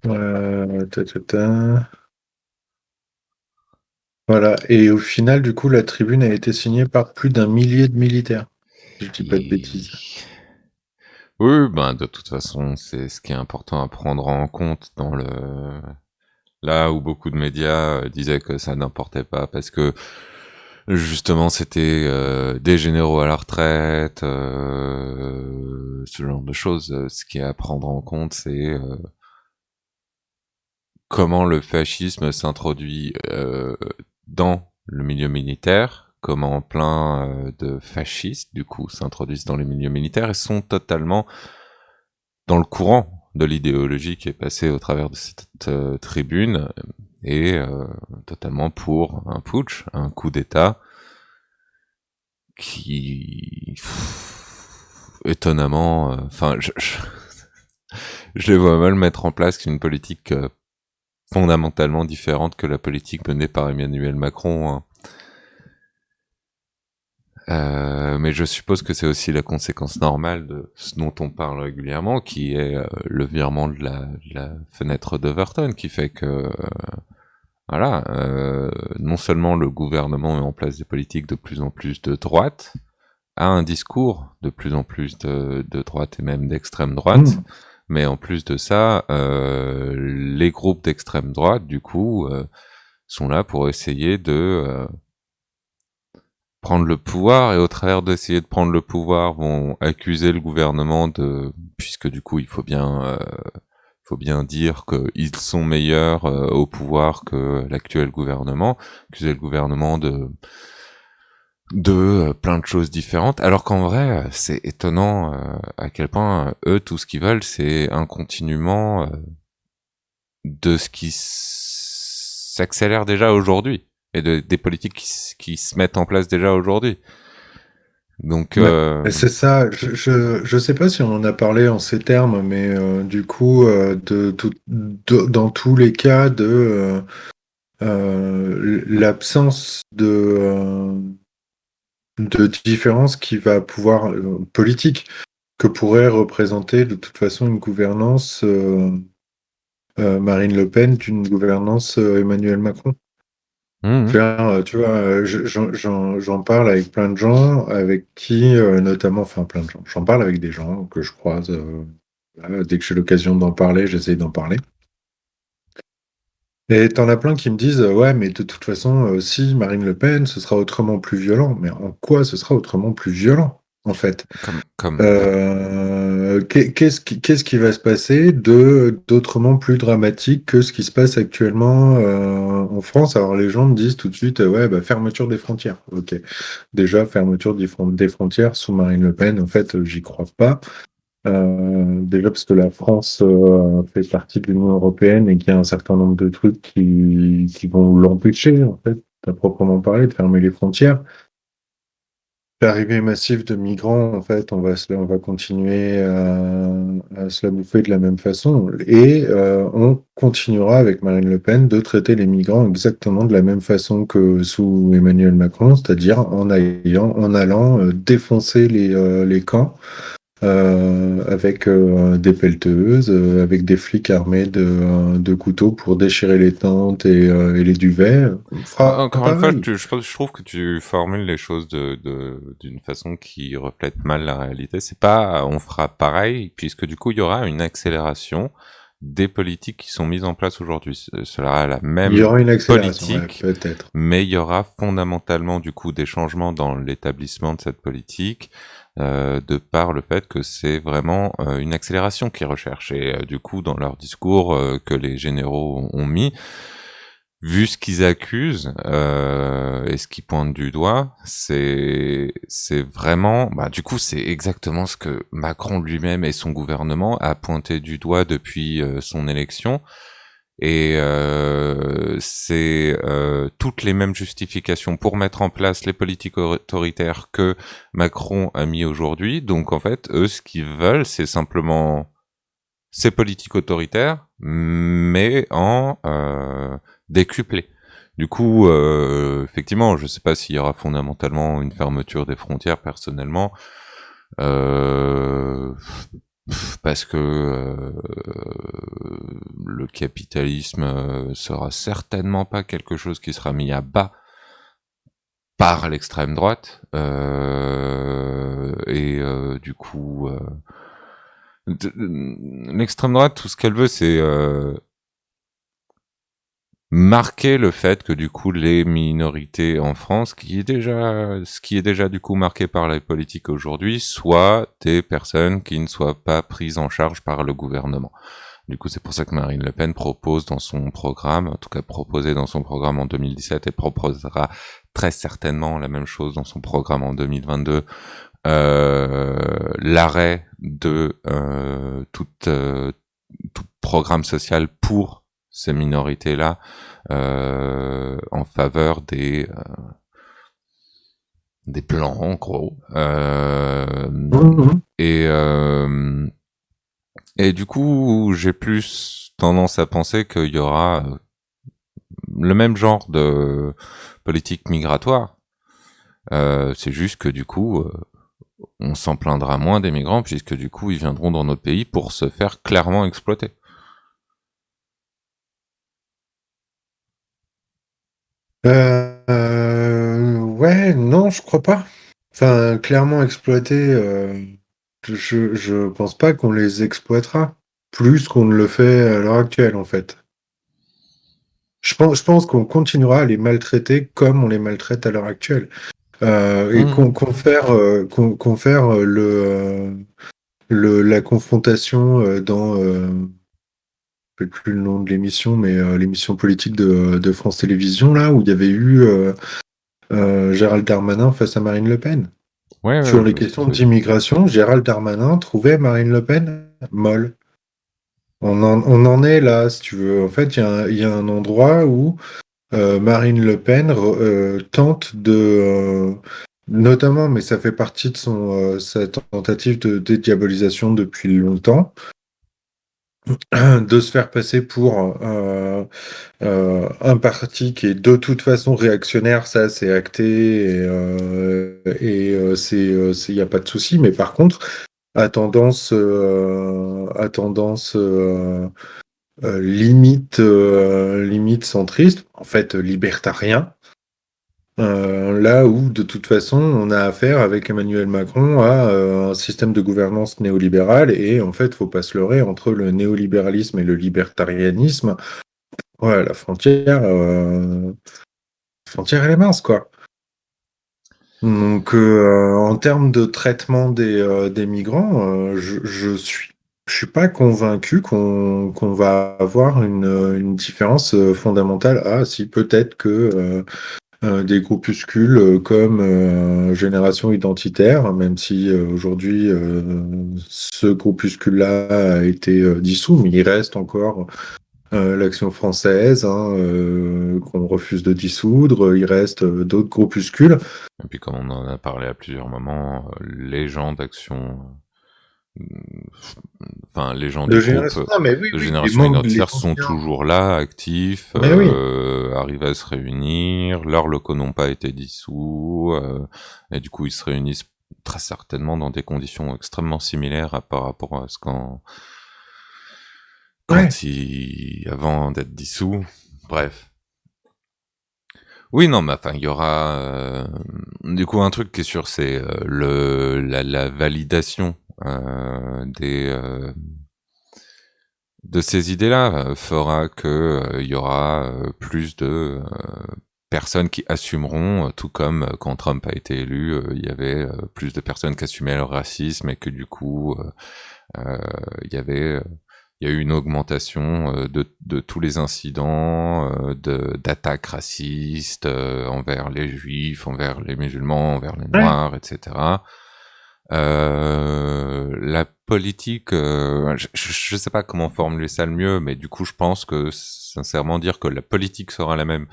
Ta, ta, ta. Voilà. Et au final, du coup, la tribune a été signée par plus d'un millier de militaires. Si je dis pas de bêtises. Et... Oui, ben de toute façon, c'est ce qui est important à prendre en compte dans le là où beaucoup de médias disaient que ça n'importait pas parce que justement c'était des généraux à la retraite, ce genre de choses. Ce qui est à prendre en compte, c'est comment le fascisme s'introduit dans le milieu militaire, comment plein de fascistes, du coup, s'introduisent dans les milieux militaires et sont totalement dans le courant de l'idéologie qui est passée au travers de cette tribune et totalement pour un putsch, un coup d'État qui, étonnamment, enfin, je les vois mal mettre en place une politique fondamentalement différente que la politique menée par Emmanuel Macron, hein. Mais je suppose que c'est aussi la conséquence normale de ce dont on parle régulièrement, qui est le virement de la fenêtre d'Overton, qui fait que voilà, non seulement le gouvernement met en place des politiques de plus en plus de droite, a un discours de plus en plus de droite et même d'extrême droite, Hmm. mais en plus de ça, les groupes d'extrême droite, du coup, sont là pour essayer de prendre le pouvoir et au travers d'essayer de prendre le pouvoir vont accuser le gouvernement de puisque du coup il faut bien dire qu'ils sont meilleurs au pouvoir que l'actuel gouvernement, accuser le gouvernement de plein de choses différentes alors qu'en vrai c'est étonnant à quel point eux tout ce qu'ils veulent c'est un continuement de ce qui s'accélère déjà aujourd'hui et des politiques qui se mettent en place déjà aujourd'hui. Donc, Ouais. Et c'est ça. Je sais pas si on en a parlé en ces termes, mais du coup, dans tous les cas l'absence de différence qui va pouvoir politique que pourrait représenter de toute façon une gouvernance Marine Le Pen d'une gouvernance Emmanuel Macron. mhm. Tu vois, j'en parle avec plein de gens, avec qui, notamment, enfin plein de gens, j'en parle avec des gens que je croise, là, dès que j'ai l'occasion d'en parler, j'essaye d'en parler. Et t'en as plein qui me disent, ouais, mais de toute façon, si Marine Le Pen, ce sera autrement plus violent. Mais en quoi ce sera autrement plus violent, en fait? Bah, Qu'est-ce qui va se passer d'autrement plus dramatique que ce qui se passe actuellement en France? Alors les gens me disent tout de suite, ouais, bah, fermeture des frontières. Ok, déjà fermeture des frontières sous Marine Le Pen, en fait, j'y crois pas. Déjà parce que la France fait partie de l'Union européenne et qu'il y a un certain nombre de trucs qui vont l'empêcher, en fait, à proprement parler, de fermer les frontières. L'arrivée massive de migrants, en fait, on va continuer à se la bouffer de la même façon. Et on continuera avec Marine Le Pen de traiter les migrants exactement de la même façon que sous Emmanuel Macron, c'est-à-dire en allant défoncer les camps avec des pelleteuses, avec des flics armés de couteaux pour déchirer les tentes et les duvets. On fera encore une fois, pareil. je trouve que tu formules les choses d'une façon qui reflète mal la réalité. C'est pas on fera pareil, puisque du coup, il y aura une accélération des politiques qui sont mises en place aujourd'hui. Cela a la Il y même aura une accélération, ouais, politique, peut-être. mais il y aura fondamentalement du coup des changements dans l'établissement de cette politique, de par le fait que c'est vraiment une accélération qu'ils recherchent. Et du coup, dans leur discours que les généraux ont mis, vu ce qu'ils accusent et ce qu'ils pointent du doigt, c'est vraiment bah du coup c'est exactement ce que Macron lui-même et son gouvernement a pointé du doigt depuis son élection et c'est toutes les mêmes justifications pour mettre en place les politiques autoritaires que Macron a mis aujourd'hui. Donc en fait, eux ce qu'ils veulent c'est simplement ces politiques autoritaires, mais en décuplé. Du coup, effectivement, je ne sais pas s'il y aura fondamentalement une fermeture des frontières personnellement, euh, parce que le capitalisme sera certainement pas quelque chose qui sera mis à bas par l'extrême droite, du coup, l'extrême droite, tout ce qu'elle veut, c'est marquer le fait que du coup les minorités en France, ce qui est déjà du coup marqué par la politique aujourd'hui, soient des personnes qui ne soient pas prises en charge par le gouvernement. Du coup, c'est pour ça que Marine Le Pen propose dans son programme, en tout cas proposé dans son programme en 2017 et proposera très certainement la même chose dans son programme en 2022, l'arrêt de tout programme social pour ces minorités-là, en faveur des blancs, en gros. Mhm. Et, euh, et du coup, j'ai plus tendance à penser qu'il y aura le même genre de politique migratoire. C'est juste que du coup, on s'en plaindra moins des migrants, puisque du coup, ils viendront dans notre pays pour se faire clairement exploiter. Ouais, non, je crois pas. Enfin, clairement exploité, je pense pas qu'on les exploitera plus qu'on ne le fait à l'heure actuelle, en fait. Je pense qu'on continuera à les maltraiter comme on les maltraite à l'heure actuelle. Et Mmh. confère la confrontation dans, je ne sais plus le nom de l'émission, mais l'émission politique de France Télévisions, là, où il y avait eu Gérald Darmanin face à Marine Le Pen. Ouais, ouais, Sur je les vois ce que questions tu veux dire. d'immigration, Gérald Darmanin trouvait Marine Le Pen molle. On en est là, si tu veux. En fait, il y a un endroit où Marine Le Pen tente notamment, mais ça fait partie de sa tentative de dédiabolisation depuis longtemps, de se faire passer pour un parti qui est de toute façon réactionnaire, ça c'est acté, il n'y a pas de souci, mais par contre, à tendance limite centriste, en fait libertarien. Là où, de toute façon, on a affaire avec Emmanuel Macron à un système de gouvernance néolibéral et en fait, faut pas se leurrer entre le néolibéralisme et le libertarianisme. Ouais, la frontière, elle est mince, quoi. Donc, en termes de traitement des migrants, je suis pas convaincu qu'on va avoir une différence fondamentale. Ah, si, peut-être que des groupuscules comme Génération Identitaire, même si aujourd'hui ce groupuscule-là a été dissous, mais il reste encore l'Action française, hein, qu'on refuse de dissoudre. Il reste d'autres groupuscules. Et puis comme on en a parlé à plusieurs moments, les gens d'action, enfin les gens De du groupe génération. Non, mais oui, de oui, les Génération membres, les Identitaire sont anciens. toujours là, actifs, Mais oui. arrivent à se réunir, leurs locaux n'ont pas été dissous, et du coup ils se réunissent très certainement dans des conditions extrêmement similaires par rapport à ce Ouais. avant d'être dissous. Bref. Oui, non, mais enfin, il y aura du coup un truc qui est sûr, c'est la validation de ces idées-là fera que il y aura plus de personnes qui assumeront, tout comme quand Trump a été élu, il y avait plus de personnes qui assumaient leur racisme et que du coup, il y avait il y a eu une augmentation de tous les incidents d'attaques racistes envers les juifs, envers les musulmans, envers les Ouais. noirs, etc. La politique, je sais pas comment formuler ça le mieux, mais du coup je pense que sincèrement dire que la politique sera la même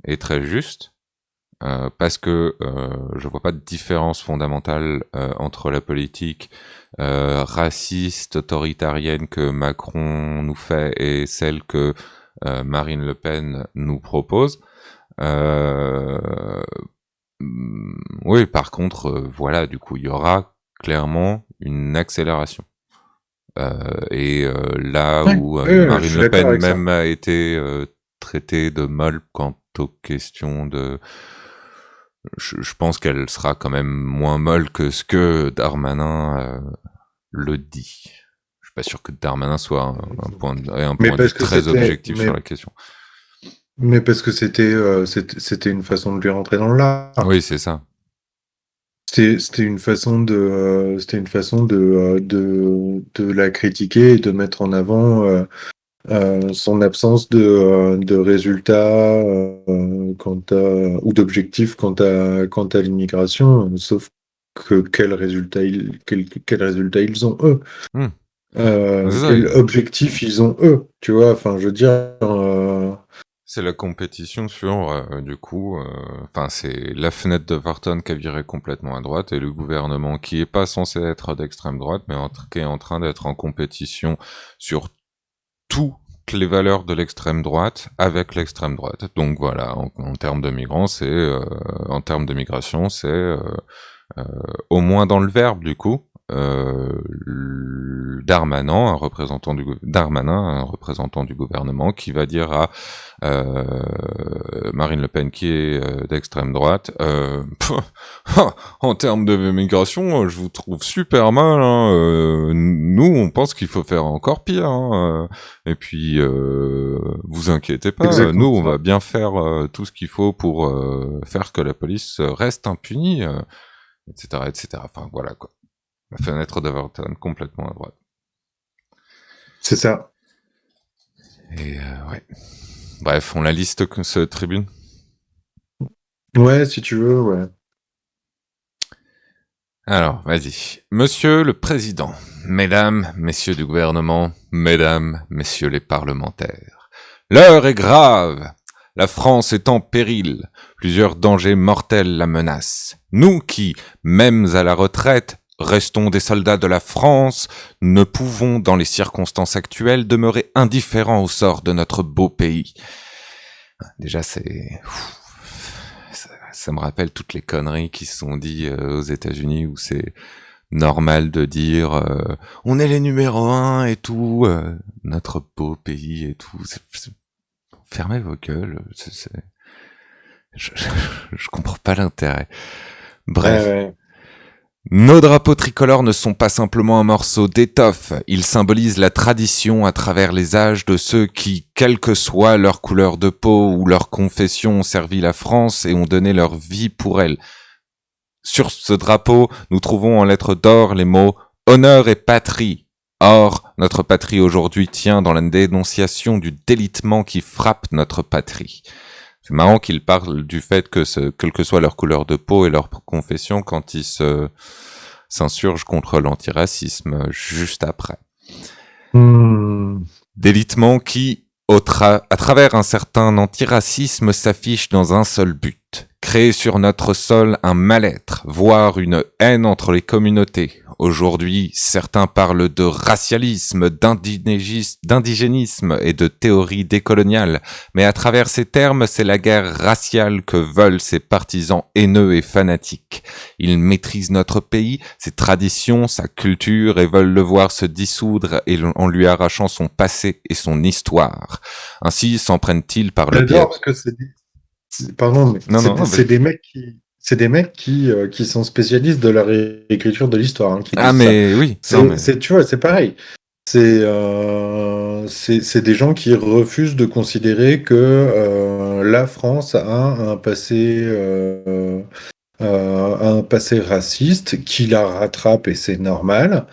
est très juste. Parce que je vois pas de différence fondamentale entre la politique raciste, autoritarien que Macron nous fait et celle que Marine Le Pen nous propose. Euh, oui, par contre, voilà, du coup, il y aura clairement une accélération Là Ouais, où je Marine suis Le d'accord Pen avec ça. même a été traitée de molle quant aux questions de... Je pense qu'elle sera quand même moins molle que ce que Darmanin le dit. Je suis pas sûr que Darmanin soit ait un Mais point de vue parce que très c'était, objectif sur la question. mais parce que c'était une façon de lui rentrer dans l'art. Oui, c'est ça. C'était une façon de la critiquer et de mettre en avant son absence de résultats ou d'objectifs quant à l'immigration, sauf que quel résultat ils ont eux, Hmm. C'est ça, quel objectif ils ont eux, tu vois, enfin je veux dire, c'est la compétition sur, du coup, enfin, c'est la fenêtre de Varton qui a viré complètement à droite et le gouvernement qui est pas censé être d'extrême droite, mais qui est en train d'être en compétition sur toutes les valeurs de l'extrême droite avec l'extrême droite. Donc voilà, en termes de migrants, en termes de migration, euh, au moins dans le verbe du coup. Darmanin, un représentant du gouvernement, qui va dire à Marine Le Pen qui est d'extrême droite. En termes de migration, je vous trouve super mal. Hein. Nous, on pense qu'il faut faire encore pire. Hein. Et puis, vous inquiétez pas, nous, exactement on va ça. bien faire tout ce qu'il faut pour faire que la police reste impunie, etc., etc. Enfin, voilà quoi. La fenêtre d'Everton complètement à droite. C'est ça. Et ouais. Bref, on la liste que ce tribune. Ouais, si tu veux, ouais. Alors, vas-y. Monsieur le Président, Mesdames, Messieurs du gouvernement, Mesdames, Messieurs les parlementaires. L'heure est grave. La France est en péril. Plusieurs dangers mortels la menacent. Nous qui, mêmes à la retraite, restons des soldats de la France, ne pouvons, dans les circonstances actuelles, demeurer indifférents au sort de notre beau pays. Déjà, ça me rappelle toutes les conneries qui se sont dites aux États-Unis où c'est normal de dire on est les numéros un et tout, notre beau pays et tout. Fermez vos gueules. Je, je, je comprends pas l'intérêt. Ouais, Bref. ouais. Nos drapeaux tricolores ne sont pas simplement un morceau d'étoffe, ils symbolisent la tradition à travers les âges de ceux qui, quelle que soit leur couleur de peau ou leur confession, ont servi la France et ont donné leur vie pour elle. Sur ce drapeau, nous trouvons en lettres d'or les mots honneur et patrie. Or, notre patrie aujourd'hui tient dans la dénonciation du délitement qui frappe notre patrie. C'est marrant qu'ils parlent du fait que, quelle que soit leur couleur de peau et leur confession, quand ils s'insurgent contre l'antiracisme juste après. Hmm. Délitement qui, à travers un certain antiracisme, s'affiche dans un seul but. Créer sur notre sol un mal-être, voire une haine entre les communautés. Aujourd'hui, certains parlent de racialisme, d'indigénisme et de théorie décoloniale, mais à travers ces termes, c'est la guerre raciale que veulent ces partisans haineux et fanatiques. Ils maîtrisent notre pays, ses traditions, sa culture et veulent le voir se dissoudre en lui arrachant son passé et son histoire. Ainsi s'en prennent-ils par le J'adore pied. parce que pardon, mais Non, non, c'est vas-y. des mecs qui sont spécialistes de la réécriture de l'histoire, hein, qui Ah, disent ça. mais oui, non, mais... Tu vois, c'est pareil. C'est des gens qui refusent de considérer que la France a un passé raciste, qui la rattrape et c'est normal.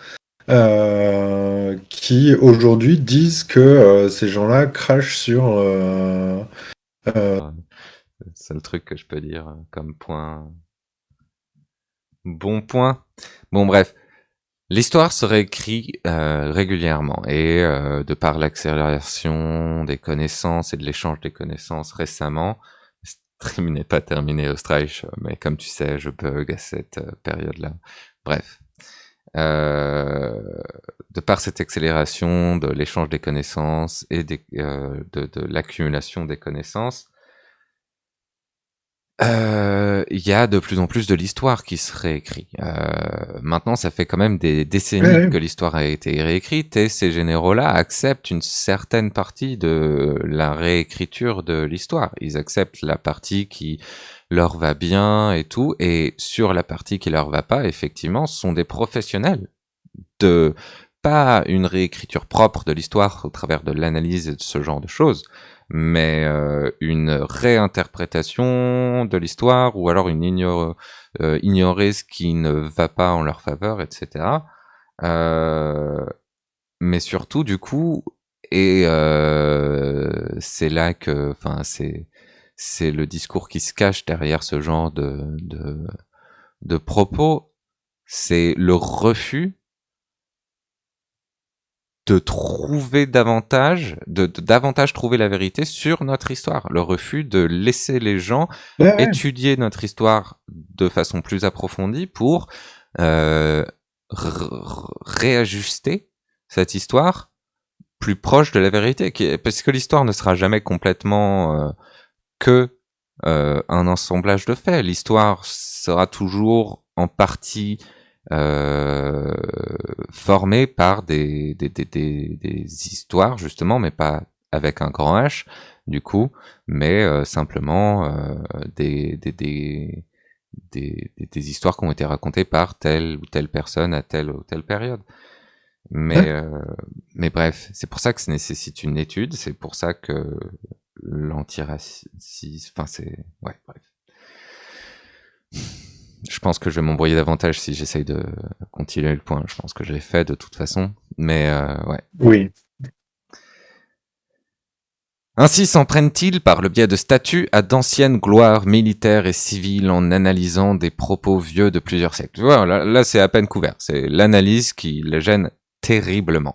Qui aujourd'hui disent que ces gens-là crachent sur C'est le truc que je peux dire comme point... Bon point. Bon, bref. L'histoire se réécrit régulièrement et de par l'accélération des connaissances et de l'échange des connaissances récemment, le stream n'est pas terminé au Streich, mais comme tu sais, je bug à cette période-là. Bref. Euh, de par cette accélération de l'échange des connaissances et de l'accumulation des connaissances, Il y a de plus en plus de l'histoire qui se réécrit. Maintenant, ça fait quand même des Ouais, décennies ouais. que l'histoire a été réécrite et ces généraux-là acceptent une certaine partie de la réécriture de l'histoire. Ils acceptent la partie qui leur va bien et tout, et sur la partie qui leur va pas, effectivement, ce sont des professionnels de pas une réécriture propre de l'histoire au travers de l'analyse et de ce genre de choses, mais une réinterprétation de l'histoire ou alors ignorer ce qui ne va pas en leur faveur, etc. Euh, mais surtout, du coup, et c'est là que, enfin, c'est le discours qui se cache derrière ce genre de propos, c'est le refus de trouver davantage, de davantage trouver la vérité sur notre histoire. Le refus de laisser les gens Ouais, ouais. étudier notre histoire de façon plus approfondie pour réajuster cette histoire plus proche de la vérité. Parce que l'histoire ne sera jamais complètement que un assemblage de faits. L'histoire sera toujours en partie euh, formée par des histoires, justement, mais pas avec un grand H, du coup, mais simplement des histoires qui ont été racontées par telle ou telle personne à telle ou telle période. Mais, Ouais. euh, mais bref, c'est pour ça que ça nécessite une étude, c'est pour ça que l'antiracisme, enfin c'est... Ouais, bref. Je pense que je vais m'embrouiller davantage si j'essaye de continuer le point. Je pense que je l'ai fait de toute façon. Mais ouais. Oui. Ainsi s'en prennent-ils par le biais de statuts à d'anciennes gloires militaires et civiles en analysant des propos vieux de plusieurs siècles. Voilà, là c'est à peine couvert. C'est l'analyse qui les gêne terriblement.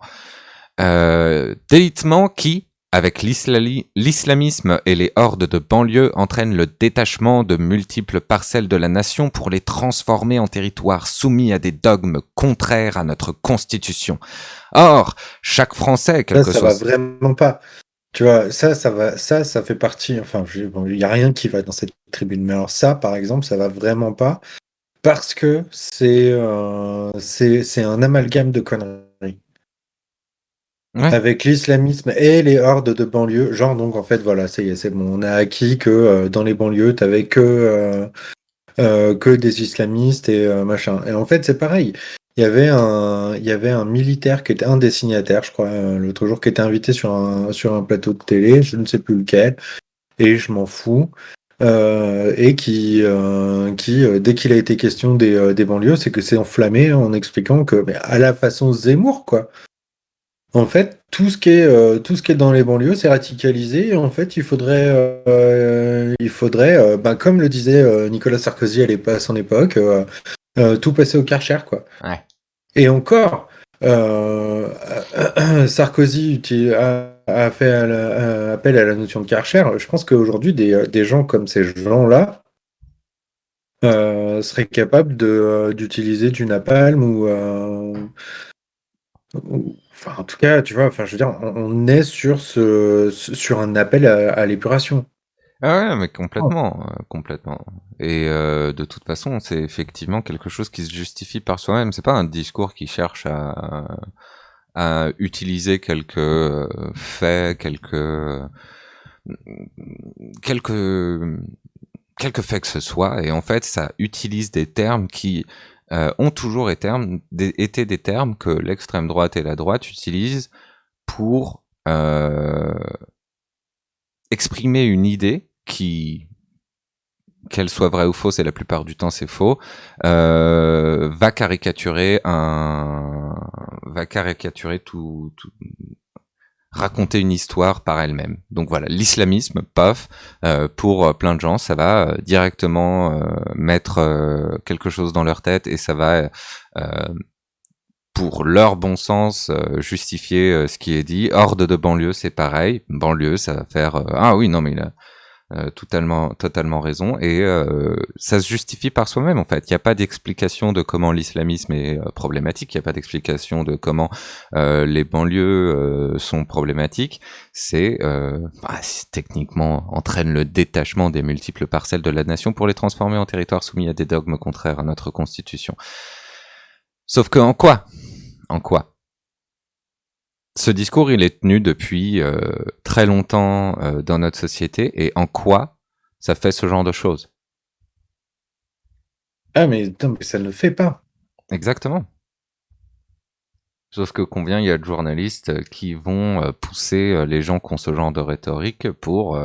Délitement qui, avec l'islamisme et les hordes de banlieue, entraîne le détachement de multiples parcelles de la nation pour les transformer en territoires soumis à des dogmes contraires à notre constitution. Or, chaque Français, quel que Ça soit... va vraiment pas. Tu vois, ça va, ça fait partie. Enfin, bon, il y a rien qui va dans cette tribune. Mais alors ça, par exemple, ça va vraiment pas parce que c'est un amalgame de conneries. Ouais, Avec l'islamisme et les hordes de banlieue, genre donc en fait voilà, ça y est, c'est bon, on a acquis que dans les banlieues, t'avais que des islamistes et machin. Et en fait, c'est pareil. Il y avait un militaire qui était un des signataires, je crois, l'autre jour, qui était invité sur un plateau de télé, je ne sais plus lequel, et je m'en fous. Et qui dès qu'il a été question des banlieues, c'est que c'est enflammé en expliquant que, mais à la façon Zemmour, quoi. En fait, tout ce qui est dans les banlieues, c'est radicalisé. Et en fait, il faudrait, ben, comme le disait Nicolas Sarkozy à son époque, tout passer au Karcher, quoi. ouais. Et encore, euh, Sarkozy a fait appel à la notion de Karcher. Je pense qu'aujourd'hui, des gens comme ces gens-là seraient capables d'utiliser du napalm enfin, en tout cas, tu vois, enfin, je veux dire, on est sur un appel à l'épuration. Ah ouais, mais Oh. complètement, complètement. Et de toute façon, c'est effectivement quelque chose qui se justifie par soi-même. C'est pas un discours qui cherche à utiliser quelques faits, quelques quelques faits que ce soit, et en fait, ça utilise des termes qui ont toujours été des termes que l'extrême droite et la droite utilisent pour exprimer une idée qui, qu'elle soit vraie ou fausse, et la plupart du temps c'est faux, va caricaturer tout, raconter une histoire par elle-même. Donc voilà, l'islamisme, paf, pour plein de gens, ça va directement mettre quelque chose dans leur tête et ça va, pour leur bon sens, justifier ce qui est dit. Horde de banlieue, c'est pareil. Banlieue, ça va faire ah oui, non mais là, totalement raison. Et ça se justifie par soi-même, en fait. Il n'y a pas d'explication de comment l'islamisme est problématique. Il n'y a pas d'explication de comment les banlieues sont problématiques. Techniquement entraîne le détachement des multiples parcelles de la nation pour les transformer en territoires soumis à des dogmes contraires à notre constitution. Sauf que en quoi ce discours, il est tenu depuis très longtemps dans notre société, et en quoi ça fait ce genre de choses? Ah, mais non, mais ça ne le fait pas. Exactement. Sauf que combien il y a de journalistes qui vont pousser les gens qui ont ce genre de rhétorique pour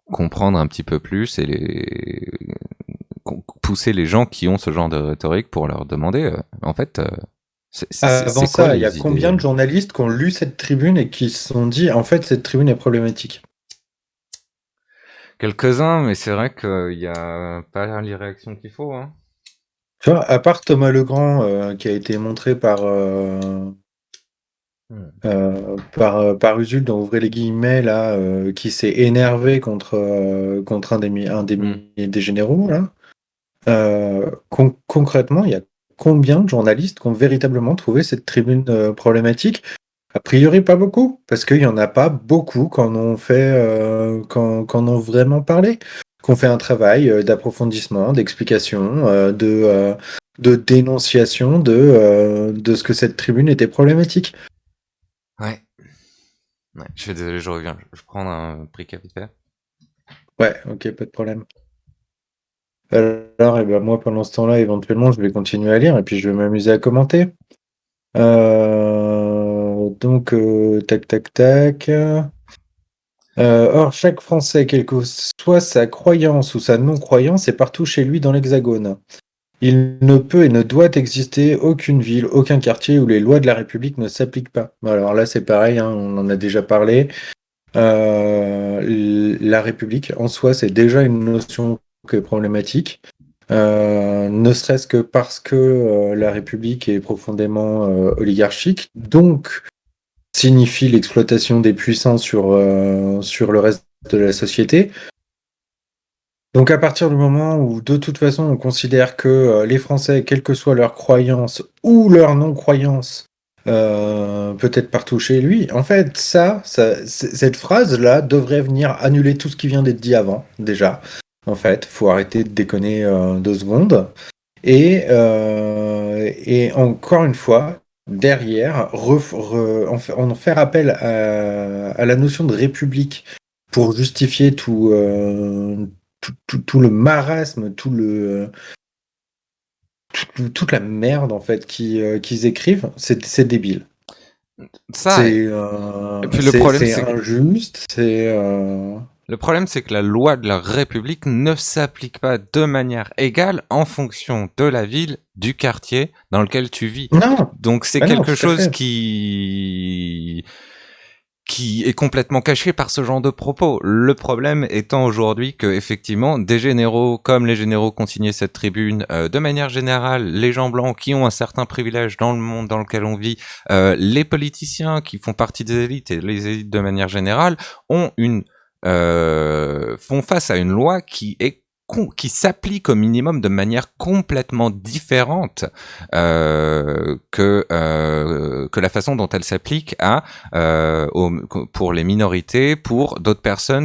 comprendre un petit peu plus, et pousser les gens qui ont ce genre de rhétorique pour leur demander, en fait, Avant c'est quoi ça, il y a les combien idées? de journalistes qui ont lu cette tribune et qui se sont dit, en fait, cette tribune est problématique? Quelques-uns, mais c'est vrai qu'il y a pas les réactions qu'il faut, hein. Tu vois, à part Thomas Legrand, qui a été montré par Usul dans Ouvrez les guillemets, là, qui s'est énervé contre un des généraux, là. Concrètement, il y a combien de journalistes qui ont véritablement trouvé cette tribune problématique? A priori, pas beaucoup, parce qu'il y en a pas beaucoup qui en ont vraiment parlé, qui ont fait un travail d'approfondissement, d'explication, de dénonciation de ce que cette tribune était problématique. Ouais. Je suis désolé, je reviens. Je prends un briquet vite fait. Ouais, ok, pas de problème. Alors, et ben moi, pendant ce temps-là, éventuellement, je vais continuer à lire et puis je vais m'amuser à commenter. Donc, tac, tac, tac. Or, chaque Français, quelle que soit sa croyance ou sa non-croyance, est partout chez lui dans l'Hexagone. Il ne peut et ne doit exister aucune ville, aucun quartier où les lois de la République ne s'appliquent pas. Alors là, c'est pareil, hein, on en a déjà parlé. La République, en soi, c'est déjà une notion qui est problématique. Ne serait-ce que parce que la République est profondément oligarchique, donc signifie l'exploitation des puissants sur le reste de la société. Donc à partir du moment où de toute façon on considère que les Français, quelle que soit leur croyance ou leur non-croyance, peut-être partout chez lui, en fait cette phrase-là devrait venir annuler tout ce qui vient d'être dit avant, déjà. En fait, faut arrêter de déconner 2 secondes. Et encore une fois, derrière, en faire appel à la notion de république pour justifier tout le marasme, toute la merde en fait qu'ils écrivent, c'est débile. Ça, C'est et puis le problème, c'est c'est injuste, le problème, c'est que la loi de la République ne s'applique pas de manière égale en fonction de la ville, du quartier dans lequel tu vis. Non, Donc c'est bah non, quelque tout à chose fait. qui est complètement caché par ce genre de propos. Le problème étant aujourd'hui que effectivement des généraux comme les généraux qui ont signé cette tribune, de manière générale, les gens blancs qui ont un certain privilège dans le monde dans lequel on vit, les politiciens qui font partie des élites et les élites de manière générale font face à une loi qui s'applique au minimum de manière complètement différente que la façon dont elle s'applique pour les minorités, pour d'autres personnes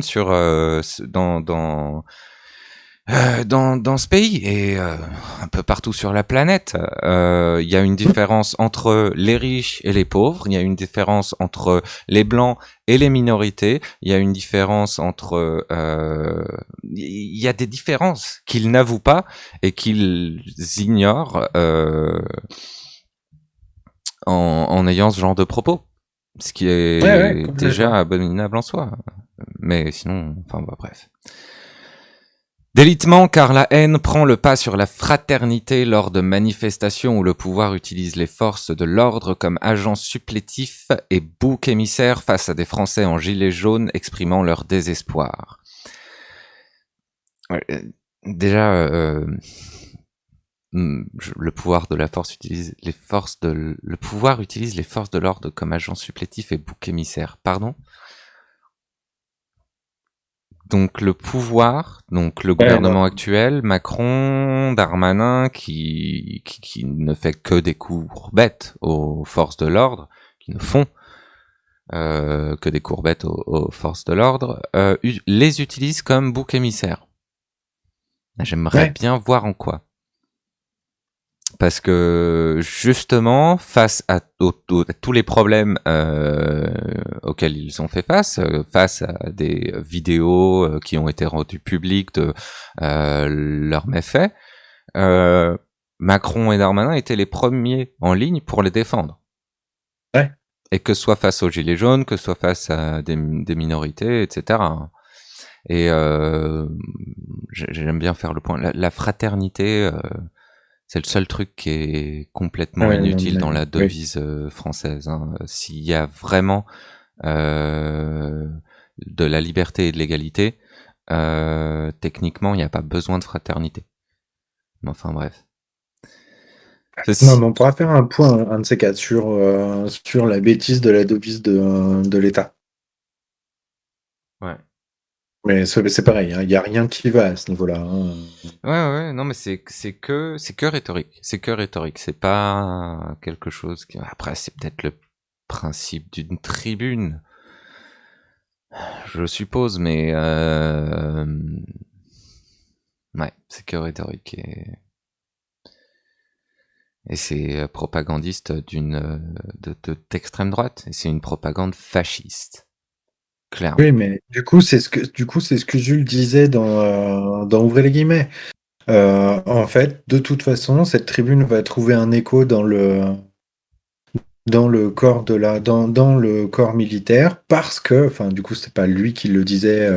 dans ce pays et un peu partout sur la planète. Il y a une différence entre les riches et les pauvres, il y a une différence entre les blancs et les minorités, il y a une différence entre... il y a des différences qu'ils n'avouent pas et qu'ils ignorent en ayant ce genre de propos. Ce qui Ouais, est déjà complètement. abominable en soi. Mais sinon, enfin bah, bref. Délitement car la haine prend le pas sur la fraternité lors de manifestations où le pouvoir utilise les forces de l'ordre comme agents supplétifs et boucs émissaires face à des Français en gilets jaunes exprimant leur désespoir. Ouais, déjà, le pouvoir de la force utilise le pouvoir utilise les forces de l'ordre comme agents supplétifs et boucs émissaires. Pardon ? Donc le pouvoir, donc le Ouais, non, gouvernement actuel, Macron, Darmanin, qui ne fait que des courbettes aux forces de l'ordre, qui ne font que des courbettes aux forces de l'ordre, les utilise comme bouc émissaire. J'aimerais ouais, bien voir en quoi. Parce que justement, face à tous les problèmes auxquels ils ont fait face à des vidéos qui ont été rendues publiques de leurs méfaits, euh, Macron et Darmanin étaient les premiers en ligne pour les défendre. ouais. Et que ce soit face aux gilets jaunes, que ce soit face à des minorités, etc. Et j'aime bien faire le point. La fraternité, c'est le seul truc qui est complètement Ouais, non, inutile dans la oui. devise française, hein. S'il y a vraiment euh, de la liberté et de l'égalité, techniquement, il n'y a pas besoin de fraternité. Mais enfin bref. Non, Ceci, mais on pourra faire un point, un de ces quatre, sur la bêtise de la devise de l'État. ouais. Mais c'est pareil, hein, il n'y a rien qui va à ce niveau-là, hein. Ouais, ouais, non, mais c'est que rhétorique. C'est que rhétorique. C'est pas quelque chose qui. Après, c'est peut-être le principe d'une tribune, je suppose, mais ouais, c'est que rhétorique et c'est propagandiste d'extrême droite et c'est une propagande fasciste, clairement. Oui, mais du coup, c'est ce que Jules disait dans Ouvrez les guillemets. En fait, de toute façon, cette tribune va trouver un écho dans le corps militaire parce que, enfin, du coup, c'est pas lui qui le disait,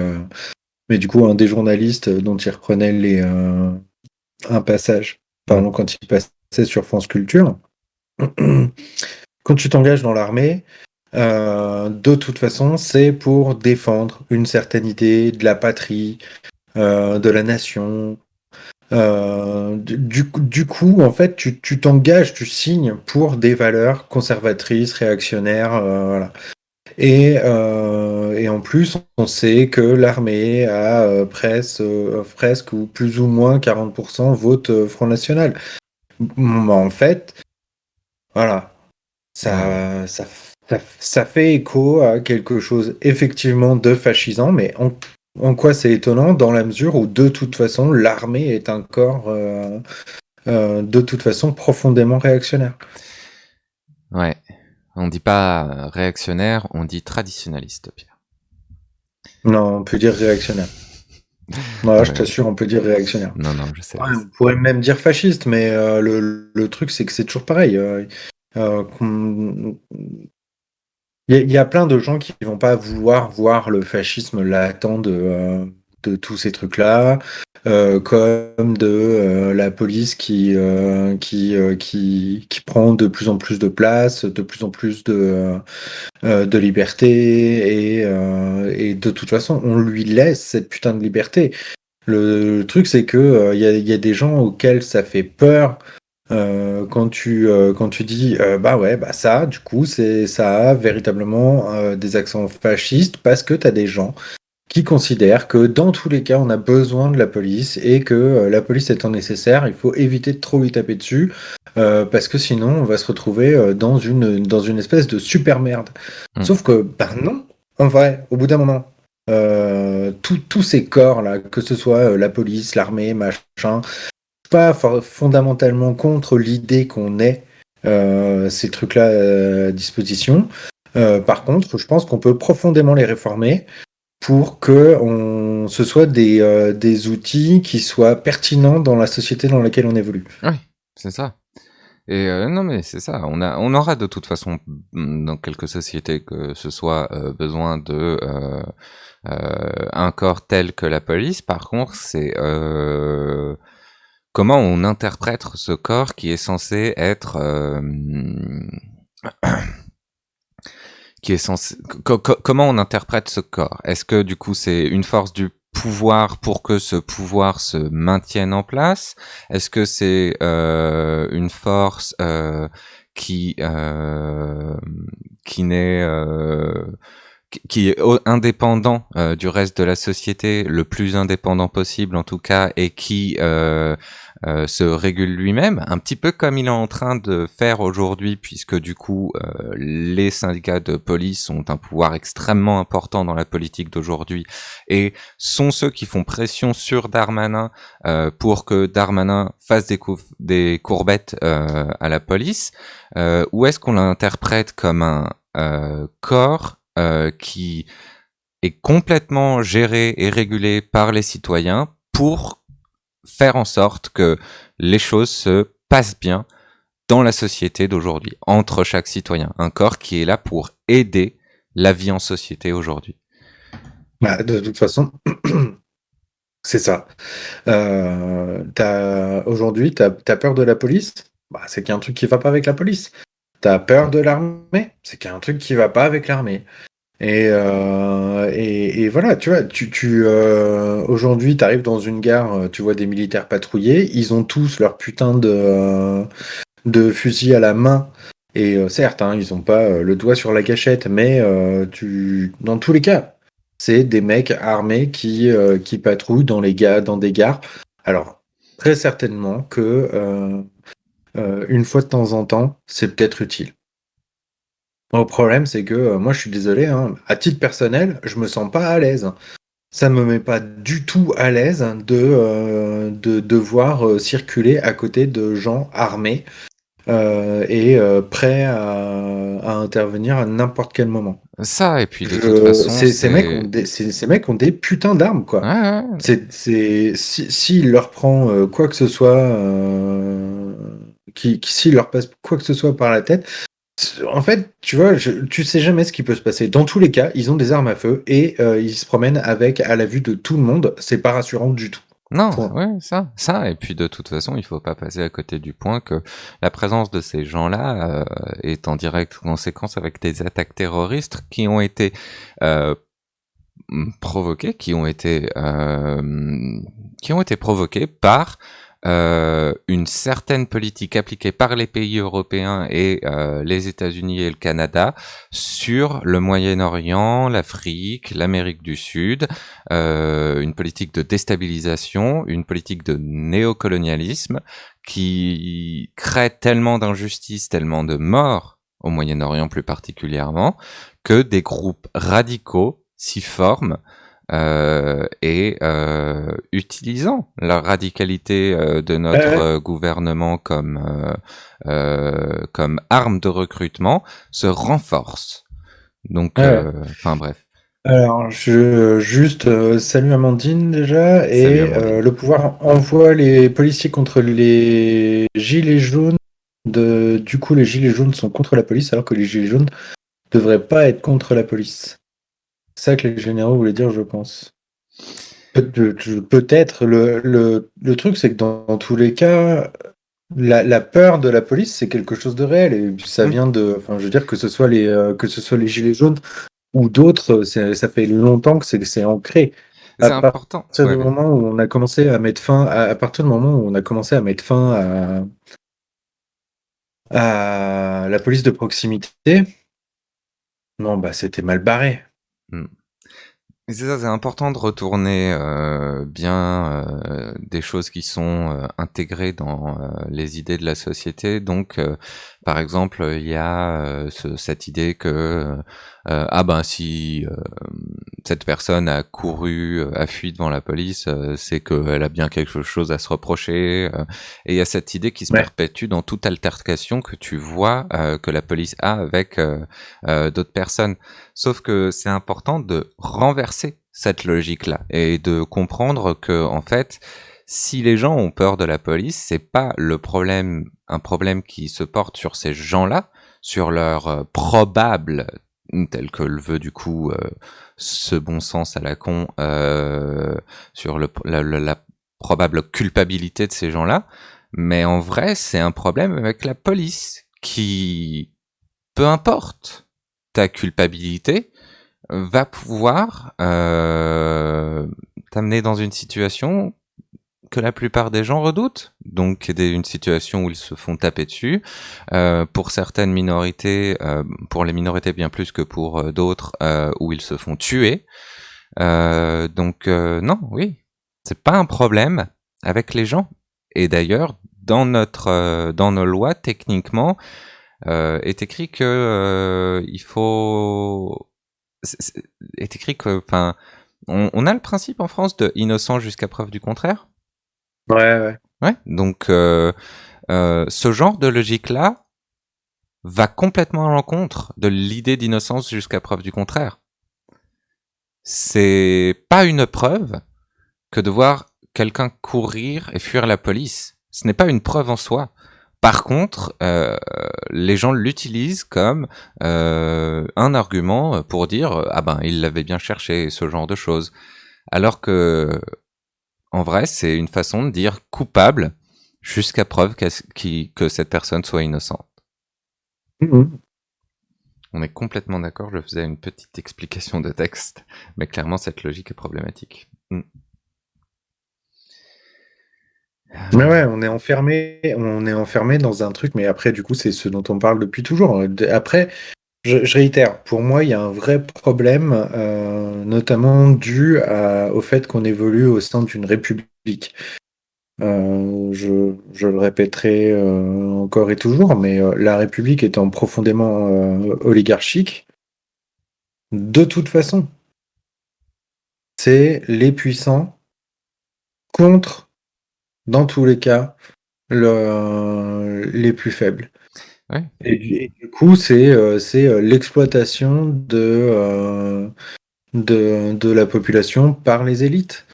mais du coup, un des journalistes dont il reprenait un passage, Mm. pardon, quand il passait sur France Culture. Quand tu t'engages dans l'armée, de toute façon, c'est pour défendre une certaine idée de la patrie, de la nation. Du coup, en fait, tu t'engages, tu signes pour des valeurs conservatrices, réactionnaires, voilà. Et en plus, on sait que l'armée a presque ou plus ou moins 40% vote Front National. En fait, voilà, Ouais. ça fait écho à quelque chose effectivement de fascisant, mais en quoi c'est étonnant dans la mesure où de toute façon l'armée est un corps de toute façon profondément réactionnaire. Ouais. On dit pas réactionnaire, on dit traditionnaliste, Pierre. Non, on peut dire réactionnaire. Voilà, je Ouais. t'assure, on peut dire réactionnaire. Non, non, je sais, Ouais, je sais. on pourrait même dire fasciste, mais le truc c'est que c'est toujours pareil. Qu'on- il y a plein de gens qui vont pas vouloir voir le fascisme latent de tous ces trucs-là, comme de la police qui prend de plus en plus de place, de plus en plus de liberté, et de toute façon, on lui laisse cette putain de liberté. Le truc, c'est que il y a des gens auxquels ça fait peur quand tu dis bah ouais bah ça du coup ça a véritablement des accents fascistes parce que tu as des gens qui considèrent que dans tous les cas on a besoin de la police et que la police étant nécessaire il faut éviter de trop y taper dessus parce que sinon on va se retrouver dans une espèce de super merde. Mm. Sauf que ben non, en vrai au bout d'un moment tous ces corps là, que ce soit la police, l'armée, machin, pas fondamentalement contre l'idée qu'on ait ces trucs-là à disposition. Par contre, je pense qu'on peut profondément les réformer pour que ce soit des outils qui soient pertinents dans la société dans laquelle on évolue. Ouais, c'est ça. Et non, mais c'est ça. On aura de toute façon dans quelques sociétés que ce soit besoin de un corps tel que la police. Par contre, c'est comment on interprète ce corps qui est censé être qui est censé comment on interprète ce corps? Est-ce que du coup c'est une force du pouvoir pour que ce pouvoir se maintienne en place? Est-ce que c'est une force qui n'est qui est indépendant du reste de la société, le plus indépendant possible en tout cas, et qui se régule lui-même, un petit peu comme il est en train de faire aujourd'hui, puisque du coup les syndicats de police ont un pouvoir extrêmement important dans la politique d'aujourd'hui et sont ceux qui font pression sur Darmanin pour que Darmanin fasse des courbettes à la police, ou est-ce qu'on l'interprète comme un corps qui est complètement géré et régulé par les citoyens pour faire en sorte que les choses se passent bien dans la société d'aujourd'hui, entre chaque citoyen. Un corps qui est là pour aider la vie en société aujourd'hui. Bah, de toute façon, c'est ça. Aujourd'hui, t'as peur de la police? Bah, c'est qu'il y a un truc qui va pas avec la police. T'as peur de l'armée? C'est qu'il y a un truc qui va pas avec l'armée. Et voilà, tu vois, aujourd'hui, tu arrives dans une gare, tu vois des militaires patrouiller, ils ont tous leur putain de fusil à la main. Et certes, hein, ils ont pas le doigt sur la gâchette, mais dans tous les cas, c'est des mecs armés qui patrouillent dans des gares. Alors, très certainement que une fois de temps en temps, c'est peut-être utile. Le problème, c'est que moi, je suis désolé, hein, à titre personnel, je me sens pas à l'aise. Ça me met pas du tout à l'aise de devoir circuler à côté de gens armés et prêts à intervenir à n'importe quel moment. Ça, et puis de toute façon, c'est... Ces mecs ont des putains d'armes, quoi. Ouais, ouais. S'il leur prend quoi que ce soit, s'il leur passe quoi que ce soit par la tête, en fait, tu vois, tu sais jamais ce qui peut se passer. Dans tous les cas, ils ont des armes à feu et ils se promènent avec à la vue de tout le monde. C'est pas rassurant du tout. Non, Point. ouais, ça, et puis de toute façon, il faut pas passer à côté du point que la présence de ces gens-là est en directe conséquence avec des attaques terroristes qui ont été provoquées, qui ont été provoquées par une certaine politique appliquée par les pays européens et les États-Unis et le Canada sur le Moyen-Orient, l'Afrique, l'Amérique du Sud, une politique de déstabilisation, une politique de néocolonialisme qui crée tellement d'injustices, tellement de morts au Moyen-Orient plus particulièrement, que des groupes radicaux s'y forment et utilisant la radicalité de notre Ouais. gouvernement comme arme de recrutement se renforce. Donc, Ouais. enfin bref. Alors, juste salut Amandine déjà Salut et Amandine. le pouvoir envoie les policiers contre les gilets jaunes. Du coup, les gilets jaunes sont contre la police alors que les gilets jaunes devraient pas être contre la police. C'est ça que les généraux voulaient dire, je pense. Peut-être. Le truc, c'est que dans tous les cas, la peur de la police, c'est quelque chose de réel. Et ça Mm. vient de. Enfin, je veux dire, que ce soit les Gilets jaunes ou d'autres, ça fait longtemps que c'est ancré. À C'est important. partir du Ouais, ouais. moment où on a commencé à mettre fin, à partir du moment où on a commencé à mettre fin à la police de proximité, non, bah, c'était mal barré. Mm. Et c'est ça, c'est important de retourner bien des choses qui sont intégrées dans les idées de la société. Donc, par exemple, il y a cette idée que ah ben si cette personne a couru, a fui devant la police, c'est qu'elle a bien quelque chose à se reprocher. Et il y a cette idée qui se Ouais. perpétue dans toute altercation que tu vois que la police a avec d'autres personnes. Sauf que c'est important de renverser cette logique-là et de comprendre que, en fait, si les gens ont peur de la police, c'est pas un problème qui se porte sur ces gens-là, sur leur probable, tel que le veut du coup ce bon sens à la con, sur la probable culpabilité de ces gens-là, mais en vrai, c'est un problème avec la police qui, peu importe ta culpabilité, va pouvoir t'amener dans une situation que la plupart des gens redoutent. Donc une situation où ils se font taper dessus. Pour certaines minorités, pour les minorités bien plus que pour d'autres, où ils se font tuer. Non, oui, c'est pas un problème avec les gens. Et d'ailleurs, dans nos lois, techniquement, est écrit que il faut, est écrit que, enfin, on a le principe en France de innocent jusqu'à preuve du contraire. Ouais, ouais. Ouais. Donc, ce genre de logique-là va complètement à l'encontre de l'idée d'innocence jusqu'à preuve du contraire. C'est pas une preuve que de voir quelqu'un courir et fuir la police. Ce n'est pas une preuve en soi. Par contre, les gens l'utilisent comme un argument pour dire ah ben il l'avait bien cherché, ce genre de choses. Alors que en vrai, c'est une façon de dire coupable jusqu'à preuve que cette personne soit innocente. Mhm. On est complètement d'accord. Je faisais une petite explication de texte, mais clairement cette logique est problématique. Mais ouais, on est enfermé dans un truc, mais après, du coup, c'est ce dont on parle depuis toujours. Après, je réitère, pour moi, il y a un vrai problème, notamment au fait qu'on évolue au sein d'une république. Je le répéterai encore et toujours, mais la République étant profondément oligarchique, de toute façon, c'est les puissants contre, dans tous les cas, les plus faibles. Ouais. Et du coup, c'est l'exploitation de la population par les élites.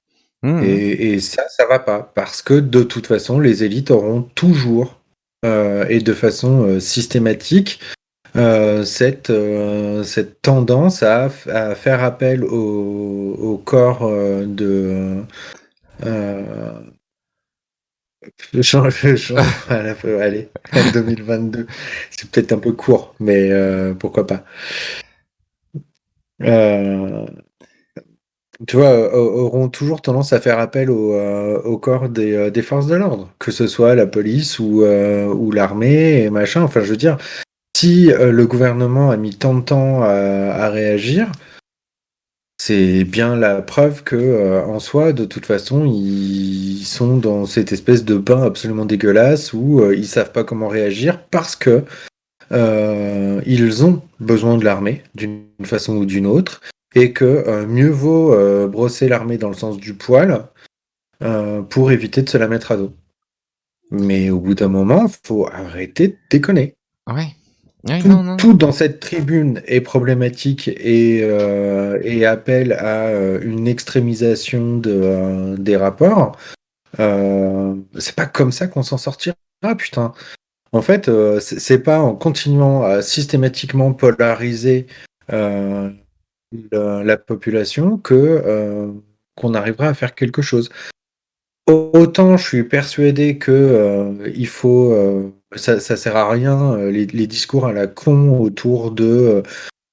Mmh. Et ça va pas, parce que de toute façon, les élites auront toujours et de façon systématique cette tendance à faire appel au corps euh, allez, 2022, c'est peut-être un peu court, mais pourquoi pas. Euh, Tu vois, auront toujours tendance à faire appel au corps des forces de l'ordre, que ce soit la police ou l'armée et machin. Enfin, je veux dire, si le gouvernement a mis tant de temps à réagir, c'est bien la preuve que, en soi, de toute façon, ils sont dans cette espèce de bain absolument dégueulasse où ils savent pas comment réagir parce que ils ont besoin de l'armée d'une façon ou d'une autre, et que mieux vaut brosser l'armée dans le sens du poil pour éviter de se la mettre à dos. Mais au bout d'un moment, faut arrêter de déconner. Ouais. Ouais, non, Tout, non. tout dans cette tribune est problématique et appelle à une extrémisation des rapports. C'est pas comme ça qu'on s'en sortira, putain. En fait, c'est pas en continuant à systématiquement polariser euh, la population qu'on arrivera à faire quelque chose. Autant je suis persuadé que ça sert à rien les discours à la con autour de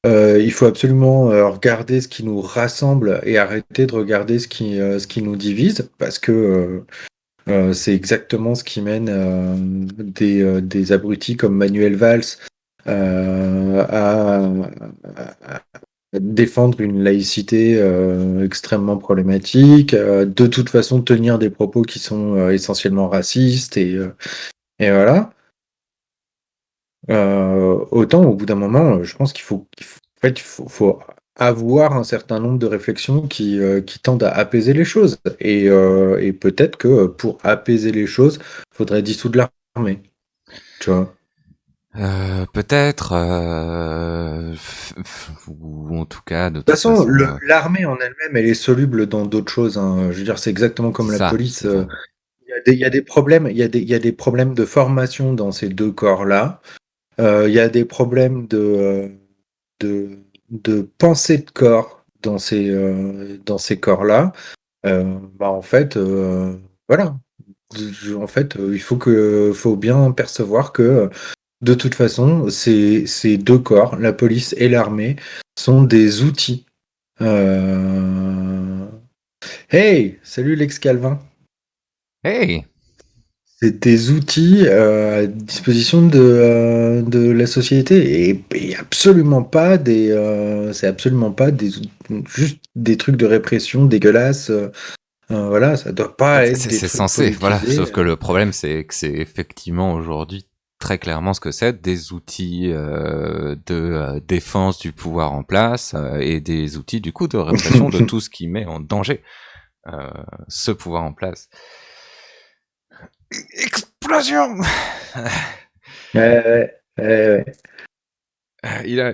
il faut absolument regarder ce qui nous rassemble et arrêter de regarder ce qui nous divise, parce que c'est exactement ce qui mène des abrutis comme Manuel Valls à défendre une laïcité extrêmement problématique, de toute façon tenir des propos qui sont essentiellement racistes, et voilà. Autant au bout d'un moment, je pense en fait, faut avoir un certain nombre de réflexions qui tendent à apaiser les choses. Et peut-être que pour apaiser les choses, faudrait dissoudre l'armée. Tu vois. Peut-être, ou en tout cas, de De toute toute façon, façon, l'armée en elle-même, elle est soluble dans d'autres choses, hein. Je veux dire, c'est exactement comme c'est la ça, police. c'est ça. Il y a des problèmes, il y a des problèmes de formation dans ces deux corps-là. Il y a des problèmes de, de pensée de corps dans ces corps-là. En fait, voilà. En fait, faut bien percevoir que de toute façon, ces deux corps, la police et l'armée, sont des outils. Euh, Hey, salut Lex Calvin. Hey! C'est des outils à disposition de la société et absolument pas c'est absolument pas juste des trucs de répression dégueulasses. Voilà, ça doit pas être des C'est trucs censé, voilà. politisés. Sauf que le problème, c'est que c'est effectivement aujourd'hui très clairement ce que c'est, des outils de défense du pouvoir en place et des outils du coup de répression de tout ce qui met en danger euh, ce pouvoir en place. Explosion. Ouais. Il a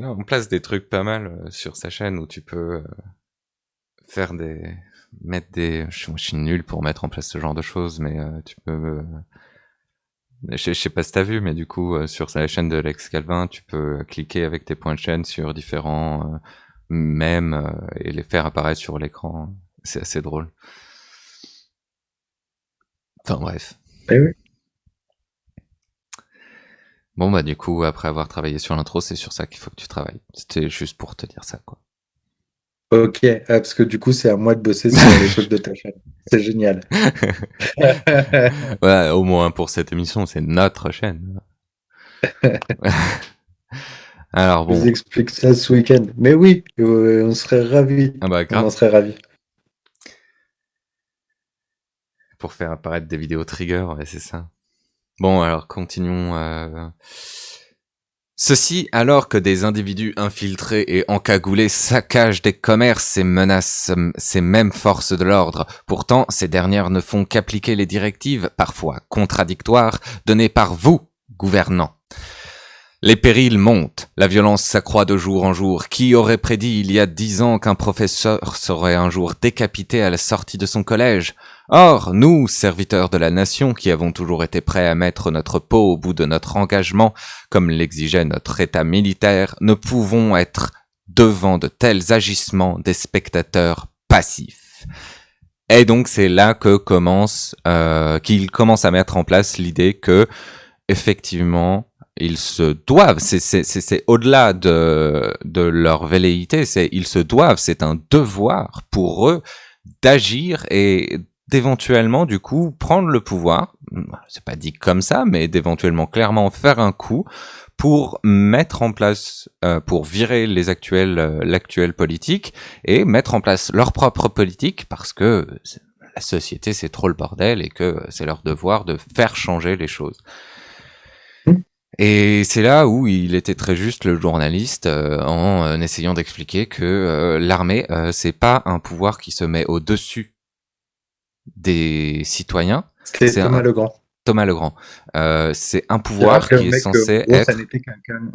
en place des trucs pas mal sur sa chaîne où tu peux faire des mettre des je suis nul pour mettre en place ce genre de choses mais tu peux je sais pas si t'as vu mais du coup sur la chaîne de Lex Calvin tu peux cliquer avec tes points de chaîne sur différents mèmes et les faire apparaître sur l'écran, c'est assez drôle. Enfin bref. Ouais. Bon bah du coup après avoir travaillé sur l'intro c'est sur ça qu'il faut que tu travailles, c'était juste pour te dire ça quoi. Ok, parce que du coup, c'est à moi de bosser sur les trucs de ta chaîne. C'est génial. Ouais, au moins pour cette émission c'est notre chaîne. Alors Je bon, vous explique ça ce week-end. Mais oui, on serait ravis. ah bah On en grave, serait ravis. pour faire apparaître des vidéos trigger, ouais, c'est ça. Bon, alors continuons. Ceci alors que des individus infiltrés et encagoulés saccagent des commerces et menacent ces mêmes forces de l'ordre. Pourtant, ces dernières ne font qu'appliquer les directives, parfois contradictoires, données par vous, gouvernants. Les périls montent, la violence s'accroît de jour en jour. Qui aurait prédit il y a 10 ans qu'un professeur serait un jour décapité à la sortie de son collège? Or, nous, serviteurs de la nation, qui avons toujours été prêts à mettre notre peau au bout de notre engagement, comme l'exigeait notre état militaire, ne pouvons être devant de tels agissements des spectateurs passifs. Et donc c'est là que qu'il commence à mettre en place l'idée que effectivement ils se doivent, c'est au-delà de leur velléité, ils se doivent, c'est un devoir pour eux d'agir et d'éventuellement du coup prendre le pouvoir, c'est pas dit comme ça, mais d'éventuellement clairement faire un coup pour mettre en place, pour virer l'actuelle politique et mettre en place leur propre politique parce que la société c'est trop le bordel et que c'est leur devoir de faire changer les choses. Et c'est là où il était très juste le journaliste en essayant d'expliquer que l'armée c'est pas un pouvoir qui se met au-dessus des citoyens, C'était c'est Thomas un Legrand Thomas Legrand. C'est un qui a pouvoir rappelé au qui est mec que, en censé gros, ça être n'était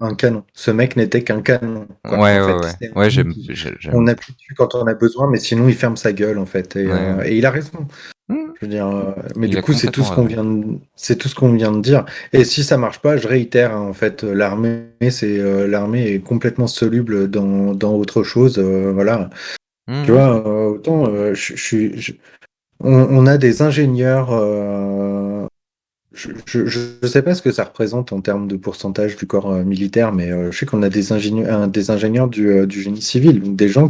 un canon. Ce mec n'était qu'un canon, quoi. En fait, c'est un ouais canon qui on j'aime appuie dessus quand on a besoin, mais sinon il ferme sa gueule, en fait. ouais. Et il a raison. Hmm, Je veux dire, mais il du a coup, c'est tout complètement ce qu'on raison. vient c'est tout ce qu'on vient de dire. Et si ça marche pas, je réitère, hein, en fait, l'armée est complètement soluble dans autre chose. Voilà. Tu Hmm, vois, autant on a des ingénieurs. Je sais pas ce que ça représente en termes de pourcentage du corps militaire, mais je sais qu'on a des ingénieurs du génie civil, donc des gens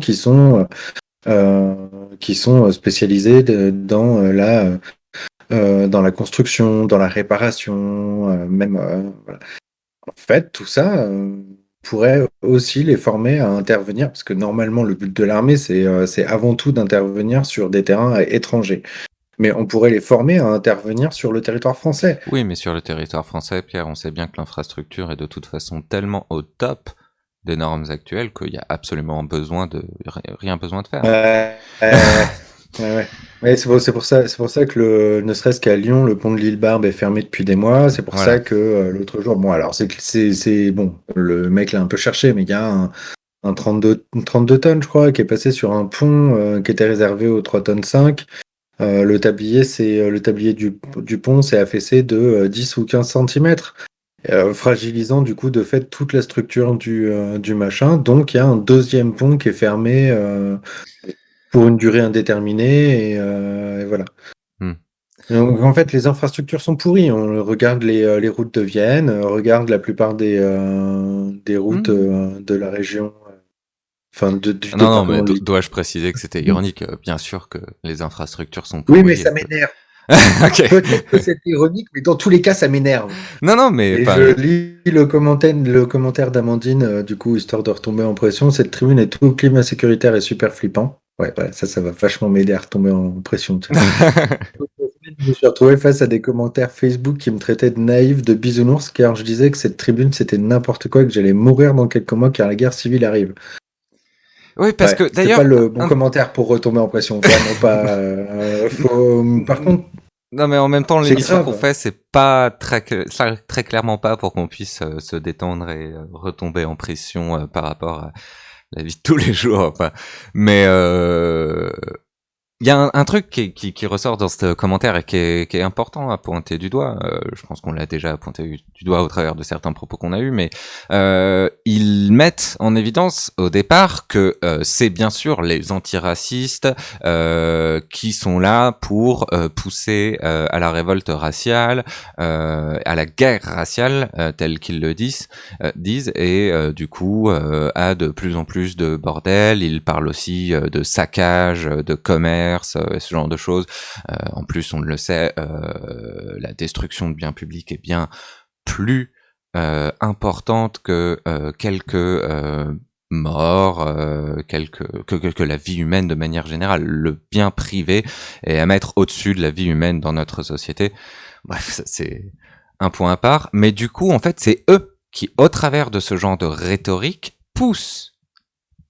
euh, qui sont spécialisés dans la construction, dans la réparation, même. Voilà. En fait, tout ça pourrait aussi les former à intervenir, parce que normalement, le but de l'armée, c'est avant tout d'intervenir sur des terrains étrangers. Mais on pourrait les former à intervenir sur le territoire français. oui, mais sur le territoire français, Pierre, on sait bien que l'infrastructure est de toute façon tellement au top des normes actuelles qu'il y a absolument rien besoin de faire. Ouais. Ouais. Ouais, c'est pour ça que ne serait-ce qu'à Lyon, le pont de l'Île-Barbe est fermé depuis des mois. C'est pour ça Voilà. que l'autre jour, bon, alors bon, le mec l'a un peu cherché, mais il y a un 32 tonnes, je crois, qui est passé sur un pont qui était réservé aux 3 tonnes 5. Le tablier du pont s'est affaissé de 10 ou 15 centimètres, fragilisant du coup de fait toute la structure du machin. Donc il y a un deuxième pont qui est fermé pour une durée indéterminée et voilà. Hmm. Donc, en fait, les infrastructures sont pourries. On regarde les routes de Vienne, regarde la plupart des routes Hmm. de la région, du Non, non, mais département de l'Île. dois-je préciser que c'était ironique? Bien sûr que les infrastructures sont Oui, mais pourries. ça m'énerve. Ok. Peut-être que c'est ironique, mais dans tous les cas, ça m'énerve. Non, non, mais Et enfin, je lis le commentaire d'Amandine, du coup, histoire de retomber en pression. Cette tribune est tout climat sécuritaire et super flippant. Ouais, ouais, ça va vachement m'aider à retomber en pression, tiens. Je me suis retrouvé face à des commentaires Facebook qui me traitaient de naïf, de bisounours, car je disais que cette tribune c'était n'importe quoi et que j'allais mourir dans quelques mois car la guerre civile arrive. oui, parce Ouais, que c'était pas d'ailleurs, le bon commentaire pour retomber en pression, vraiment pas. Par contre, non, mais en même temps, c'est l'émission qu'on grave. fait, c'est pas très clairement pas pour qu'on puisse se détendre et retomber en pression par rapport à la vie de tous les jours. Enfin, mais il y a un truc qui ressort dans ce commentaire et qui est important à pointer du doigt. Je pense qu'on l'a déjà pointé du doigt au travers de certains propos qu'on a eus, mais ils mettent en évidence au départ que c'est bien sûr les antiracistes qui sont là pour pousser à la révolte raciale, à la guerre raciale, telle qu'ils le disent, et du coup à de plus en plus de bordel. Ils parlent aussi de saccage, de commerce, ce genre de choses. En plus, on le sait, la destruction de biens publics est bien plus importante que quelques morts, que la vie humaine de manière générale. Le bien privé est à mettre au-dessus de la vie humaine dans notre société. Bref, ça, c'est un point à part. Mais du coup, en fait, c'est eux qui, au travers de ce genre de rhétorique, poussent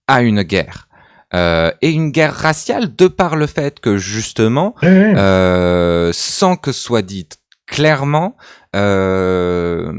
à une guerre. Et une guerre raciale de par le fait que justement, Ouais, ouais. sans que soit dit clairement, euh,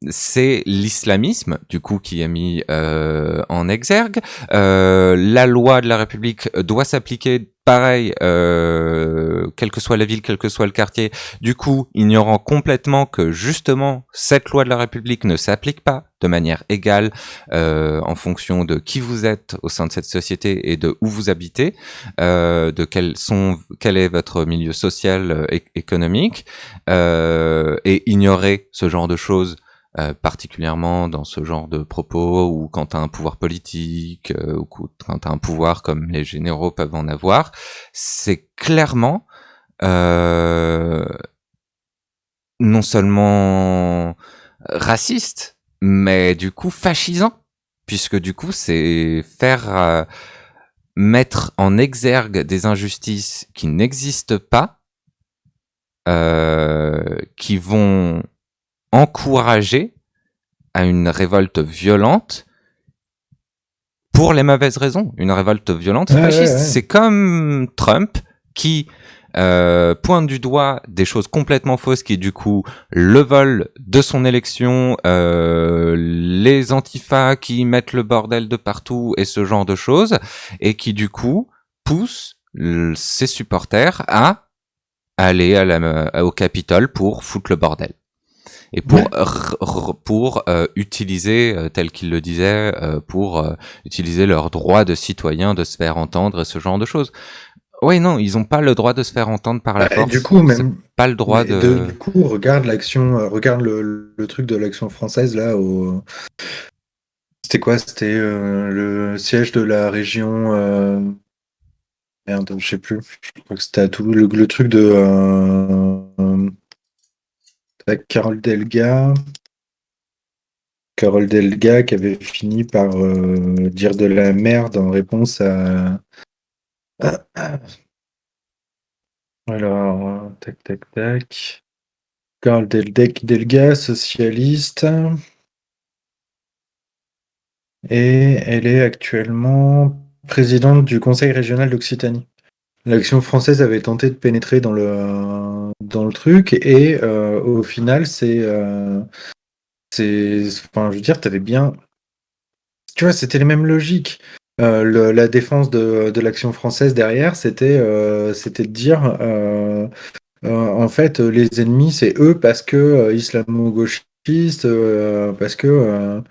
c'est l'islamisme du coup qui est mis en exergue. La loi de la République doit s'appliquer pareil, quelle que soit la ville, quel que soit le quartier. Du coup, ignorant complètement que justement cette loi de la République ne s'applique pas de manière égale en fonction de qui vous êtes au sein de cette société et de où vous habitez, de quel est votre milieu social et économique, et ignorer ce genre de choses. Particulièrement dans ce genre de propos ou quand tu as un pouvoir politique ou quand tu as un pouvoir comme les généraux peuvent en avoir, c'est clairement non seulement raciste, mais du coup fascisant, puisque du coup c'est faire mettre en exergue des injustices qui n'existent pas, qui vont encourager à une révolte violente pour les mauvaises raisons. Une révolte violente Ouais, ouais, fasciste. ouais. C'est comme Trump qui pointe du doigt des choses complètement fausses qui du coup le vol de son élection, les antifas qui mettent le bordel de partout et ce genre de choses, et qui du coup pousse ses supporters à aller au Capitole pour foutre le bordel et Ouais. pour utiliser, tel qu'il le disait, pour utiliser leur droit de citoyen de se faire entendre et ce genre de choses. Oui, non, ils ont pas le droit de se faire entendre par la Bah, du force. coup, C'est même, pas le droit mais de. du coup, regarde l'action, regarde le truc de l'action française là. C'était quoi? C'était le siège de la région. Merde, je sais plus. Je crois que c'était à Toulouse. Le truc de avec Carole Delga. Carole Delga qui avait fini par dire de la merde en réponse à. Alors, tac, tac, tac. Carole Delga, socialiste. Et elle est actuellement présidente du Conseil régional d'Occitanie. L'action française avait tenté de pénétrer dans le truc et au final, enfin, je veux dire, t'avais bien, tu vois, c'était les mêmes logiques. La défense de l'action française derrière, c'était de dire, en fait, les ennemis, c'est eux parce que islamo-gauchistes, parce que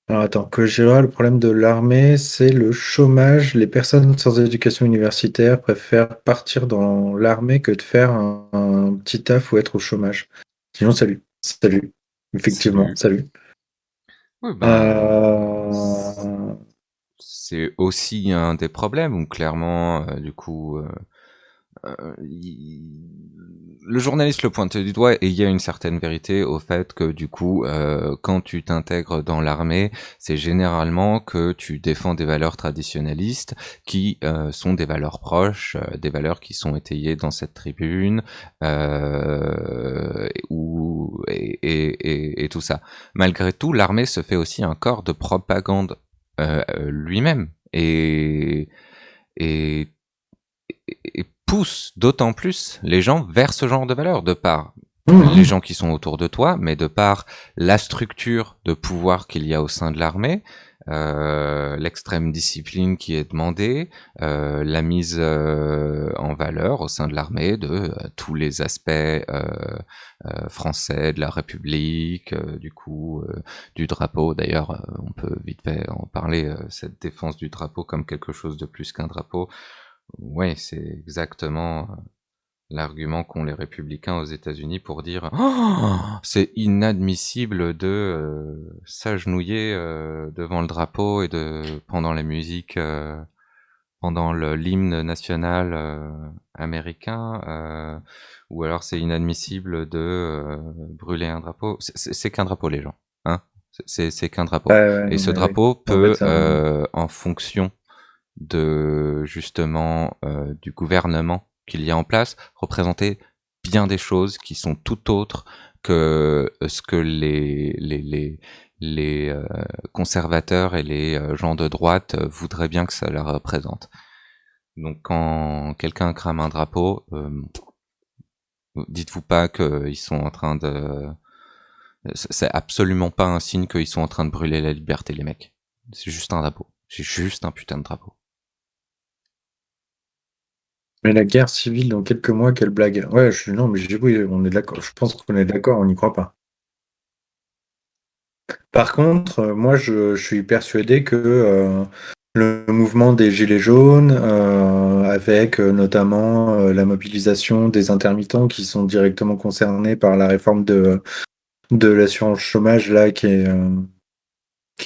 alors attends, que j'ai là, le problème de l'armée, c'est le chômage. Les personnes sans éducation universitaire préfèrent partir dans l'armée que de faire un petit taf ou être au chômage. Sinon, salut. Salut. Effectivement, Salut. salut. Oui, ben, Euh, c'est aussi un des problèmes où clairement, du coup, le journaliste le pointe du doigt et il y a une certaine vérité au fait que du coup, quand tu t'intègres dans l'armée, c'est généralement que tu défends des valeurs traditionnalistes qui sont des valeurs proches, des valeurs qui sont étayées dans cette tribune et tout ça. Malgré tout, l'armée se fait aussi un corps de propagande lui-même et, et pousse d'autant plus les gens vers ce genre de valeurs, de par les Mhm. gens qui sont autour de toi, mais de par la structure de pouvoir qu'il y a au sein de l'armée, l'extrême discipline qui est demandée, la mise en valeur au sein de l'armée de tous les aspects français de la République, du coup, du drapeau. D'ailleurs, on peut vite fait en parler, cette défense du drapeau comme quelque chose de plus qu'un drapeau. Ouais, c'est exactement l'argument qu'ont les républicains aux États-Unis pour dire oh, c'est inadmissible de s'agenouiller devant le drapeau et de pendant la musique, pendant l'hymne national américain, ou alors c'est inadmissible de brûler un drapeau. C'est qu'un drapeau, les gens, hein. C'est qu'un Ouais, drapeau. ouais, Et non, ce mais oui. drapeau En fait, peut, en fonction de justement du gouvernement qu'il y a en place, représenter bien des choses qui sont tout autres que ce que les conservateurs et les gens de droite voudraient bien que ça leur représente. Donc quand quelqu'un crame un drapeau, dites-vous pas qu'ils sont en train de... C'est absolument pas un signe qu'ils sont en train de brûler la liberté, les mecs. C'est juste un drapeau. C'est juste un putain de drapeau. mais la guerre civile dans quelques mois, quelle blague. Ouais, non, mais oui, on est d'accord. Je pense qu'on est d'accord, on n'y croit pas. Par contre, moi, je suis persuadé que le mouvement des Gilets jaunes, avec notamment la mobilisation des intermittents qui sont directement concernés par la réforme de l'assurance chômage, là, qui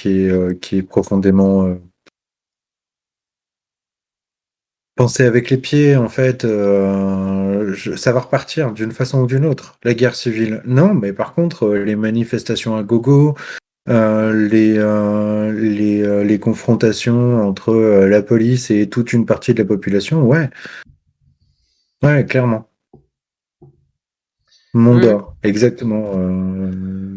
est profondément pensée avec les pieds, en fait, ça va repartir d'une façon ou d'une autre. La guerre civile, non, mais par contre, les manifestations à gogo, les confrontations entre la police et toute une partie de la population, ouais, ouais, clairement. Oui, Mondor, exactement.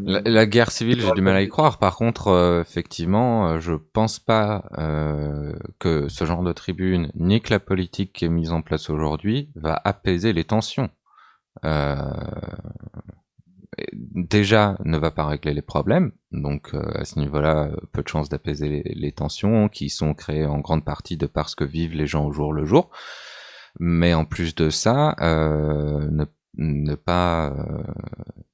la guerre civile, j'ai du mal à y croire. Par contre, effectivement, je pense pas que ce genre de tribune, ni que la politique qui est mise en place aujourd'hui, va apaiser les tensions. Euh, Déjà, ne va pas régler les problèmes. Donc, à ce niveau-là, peu de chances d'apaiser les tensions qui sont créées en grande partie de par ce que vivent les gens au jour le jour. Mais en plus de ça, ne pas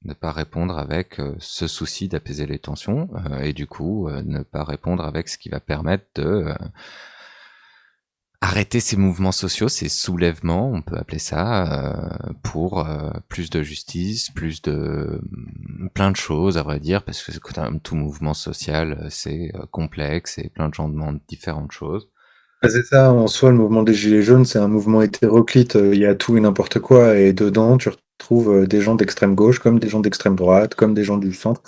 ne pas répondre avec ce souci d'apaiser les tensions et du coup ne pas répondre avec ce qui va permettre de arrêter ces mouvements sociaux, ces soulèvements, on peut appeler ça, pour plus de justice, plus de plein de choses à vrai dire, parce que quand même tout mouvement social c'est complexe et plein de gens demandent différentes choses. Ah, c'est ça, en soi, le mouvement des Gilets jaunes, c'est un mouvement hétéroclite. Il y a tout et n'importe quoi, et dedans, tu retrouves des gens d'extrême gauche, comme des gens d'extrême droite, comme des gens du centre.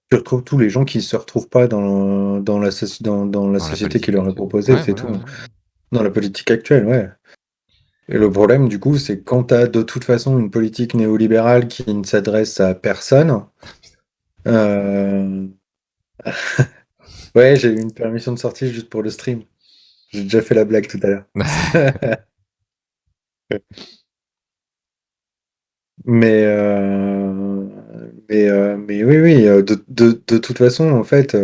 Tu retrouves tous les gens qui se retrouvent pas dans la Dans la société qui politique leur est actuelle. proposée, Ouais, c'est voilà. tout. Ouais. Dans la politique actuelle, ouais. Et le problème, du coup, c'est quand tu as de toute façon une politique néolibérale qui ne s'adresse à personne. euh, Ouais, j'ai eu une permission de sortie juste pour le stream. J'ai déjà fait la blague tout à l'heure. Mais, mais oui, oui, de toute façon, en fait,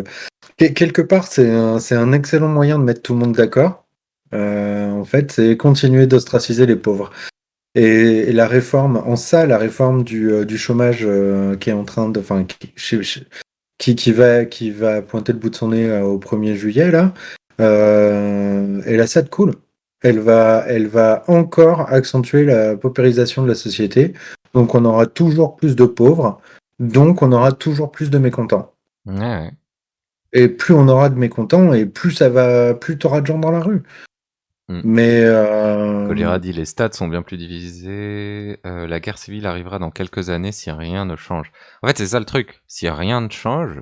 quelque part, c'est un excellent moyen de mettre tout le monde d'accord. En fait, c'est continuer d'ostraciser les pauvres. Et la réforme, en ça, la réforme du chômage qui est en train de, enfin, qui va pointer le bout de son nez au 1er juillet, là, elle a ça de cool. Elle va encore accentuer la paupérisation de la société. Donc, on aura toujours plus de pauvres. Donc, on aura toujours plus de mécontents. Ouais, ouais. Et plus on aura de mécontents, et plus ça va, plus t'auras de gens dans la rue. Mm. Mais Collier dit les stades sont bien plus divisés. La guerre civile arrivera dans quelques années si rien ne change. En fait, c'est ça le truc. Si rien ne change,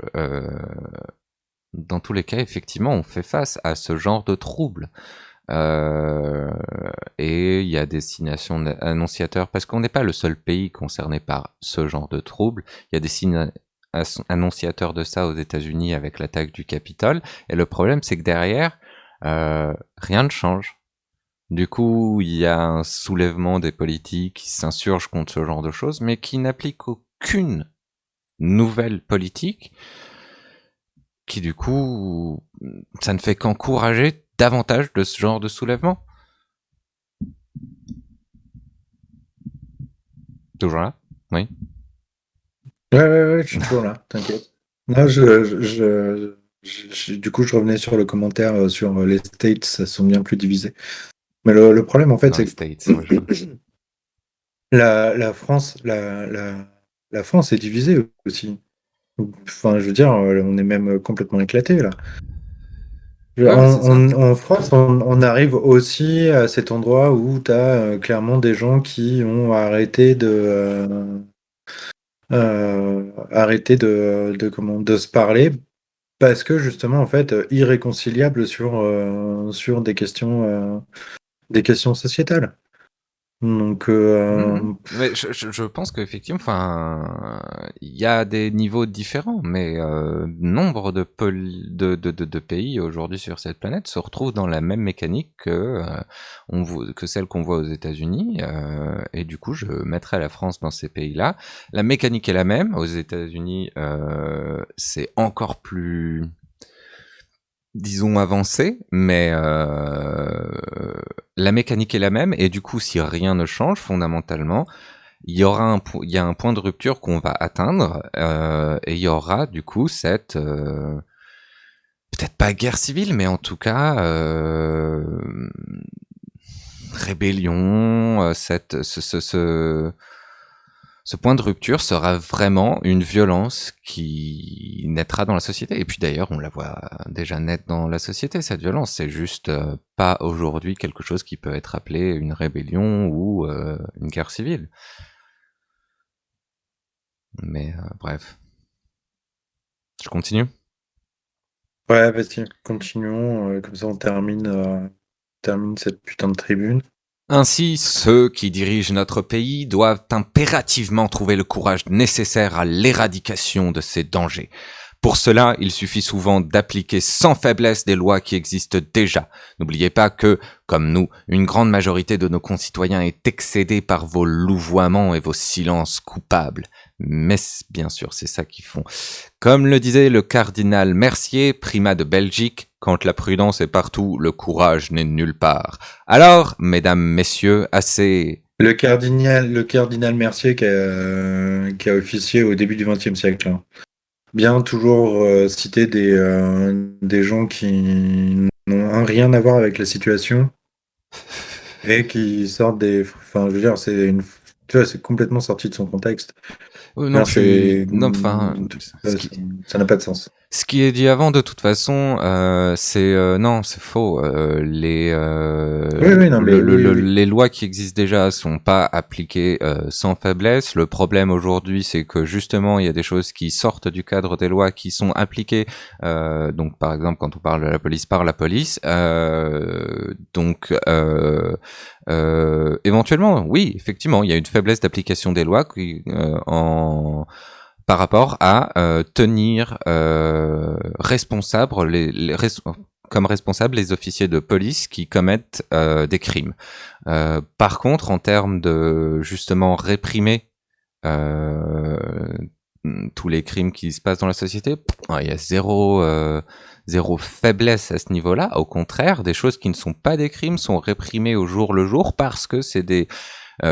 dans tous les cas, effectivement, on fait face à ce genre de troubles. Et il y a des signations annonciateurs, parce qu'on n'est pas le seul pays concerné par ce genre de troubles. Il y a des signes annonciateurs de ça aux États-Unis avec l'attaque du Capitole. Et le problème, c'est que derrière, rien ne change. Du coup, il y a un soulèvement des politiques qui s'insurgent contre ce genre de choses, mais qui n'appliquent aucune nouvelle politique, qui du coup, ça ne fait qu'encourager davantage de ce genre de soulèvement. Toujours là? Oui. ouais, je suis toujours là, t'inquiète. Non, du coup, je revenais sur le commentaire sur les States, ça sont bien plus divisés. Mais le problème, en fait, Dans c'est les States, ouais, je vois. que la France est divisée aussi. Enfin, je veux dire, on est même complètement éclaté là. Ouais, c'est ça. En France, on arrive aussi à cet endroit où tu as clairement des gens qui ont arrêté de se parler parce que justement, en fait, irréconciliables sur des questions sociétales. Donc, Mais je pense qu'effectivement, enfin, il y a des niveaux différents, mais nombre de pays aujourd'hui sur cette planète se retrouvent dans la même mécanique que celle qu'on voit aux États-Unis, et du coup, je mettrais la France dans ces pays-là. La mécanique est la même. Aux États-Unis, c'est encore plus, disons, avancé, mais la mécanique est la même, et du coup, si rien ne change fondamentalement, il y a un point de rupture qu'on va atteindre, et il y aura du coup cette, peut-être pas guerre civile, mais en tout cas rébellion, ce point de rupture sera vraiment une violence qui naîtra dans la société. Et puis d'ailleurs, on la voit déjà naître dans la société, cette violence. C'est juste pas aujourd'hui quelque chose qui peut être appelé une rébellion ou une guerre civile. Mais bref. Je continue. ouais, vas-y, continuons. Comme ça, on termine cette putain de tribune. Ainsi, ceux qui dirigent notre pays doivent impérativement trouver le courage nécessaire à l'éradication de ces dangers. Pour cela, il suffit souvent d'appliquer sans faiblesse des lois qui existent déjà. N'oubliez pas que, comme nous, une grande majorité de nos concitoyens est excédée par vos louvoiements et vos silences coupables. Mais bien sûr, c'est ça qu'ils font. Comme le disait le cardinal Mercier, primat de Belgique, quand la prudence est partout, le courage n'est nulle part. Alors, mesdames, messieurs, assez... Le cardinal Mercier qui a officié au début du XXe siècle, hein. Bien toujours citer des gens qui n'ont rien à voir avec la situation et qui sortent enfin, je veux dire, tu vois, c'est complètement sorti de son contexte. Non, Bien, je suis... c'est, Non, enfin... ça n'a pas de sens. Ce qui est dit avant, de toute façon, c'est non, c'est faux. Oui, non, mais oui. Les lois qui existent déjà sont pas appliquées sans faiblesse. Le problème aujourd'hui, c'est que justement, il y a des choses qui sortent du cadre des lois qui sont appliquées. Donc, par exemple, quand on parle de la police par la police, éventuellement, oui, effectivement, il y a une faiblesse d'application des lois par rapport à tenir comme responsables les officiers de police qui commettent des crimes. Par contre, en termes de justement réprimer tous les crimes qui se passent dans la société, il y a zéro faiblesse à ce niveau-là. Au contraire, des choses qui ne sont pas des crimes sont réprimées au jour le jour parce que c'est des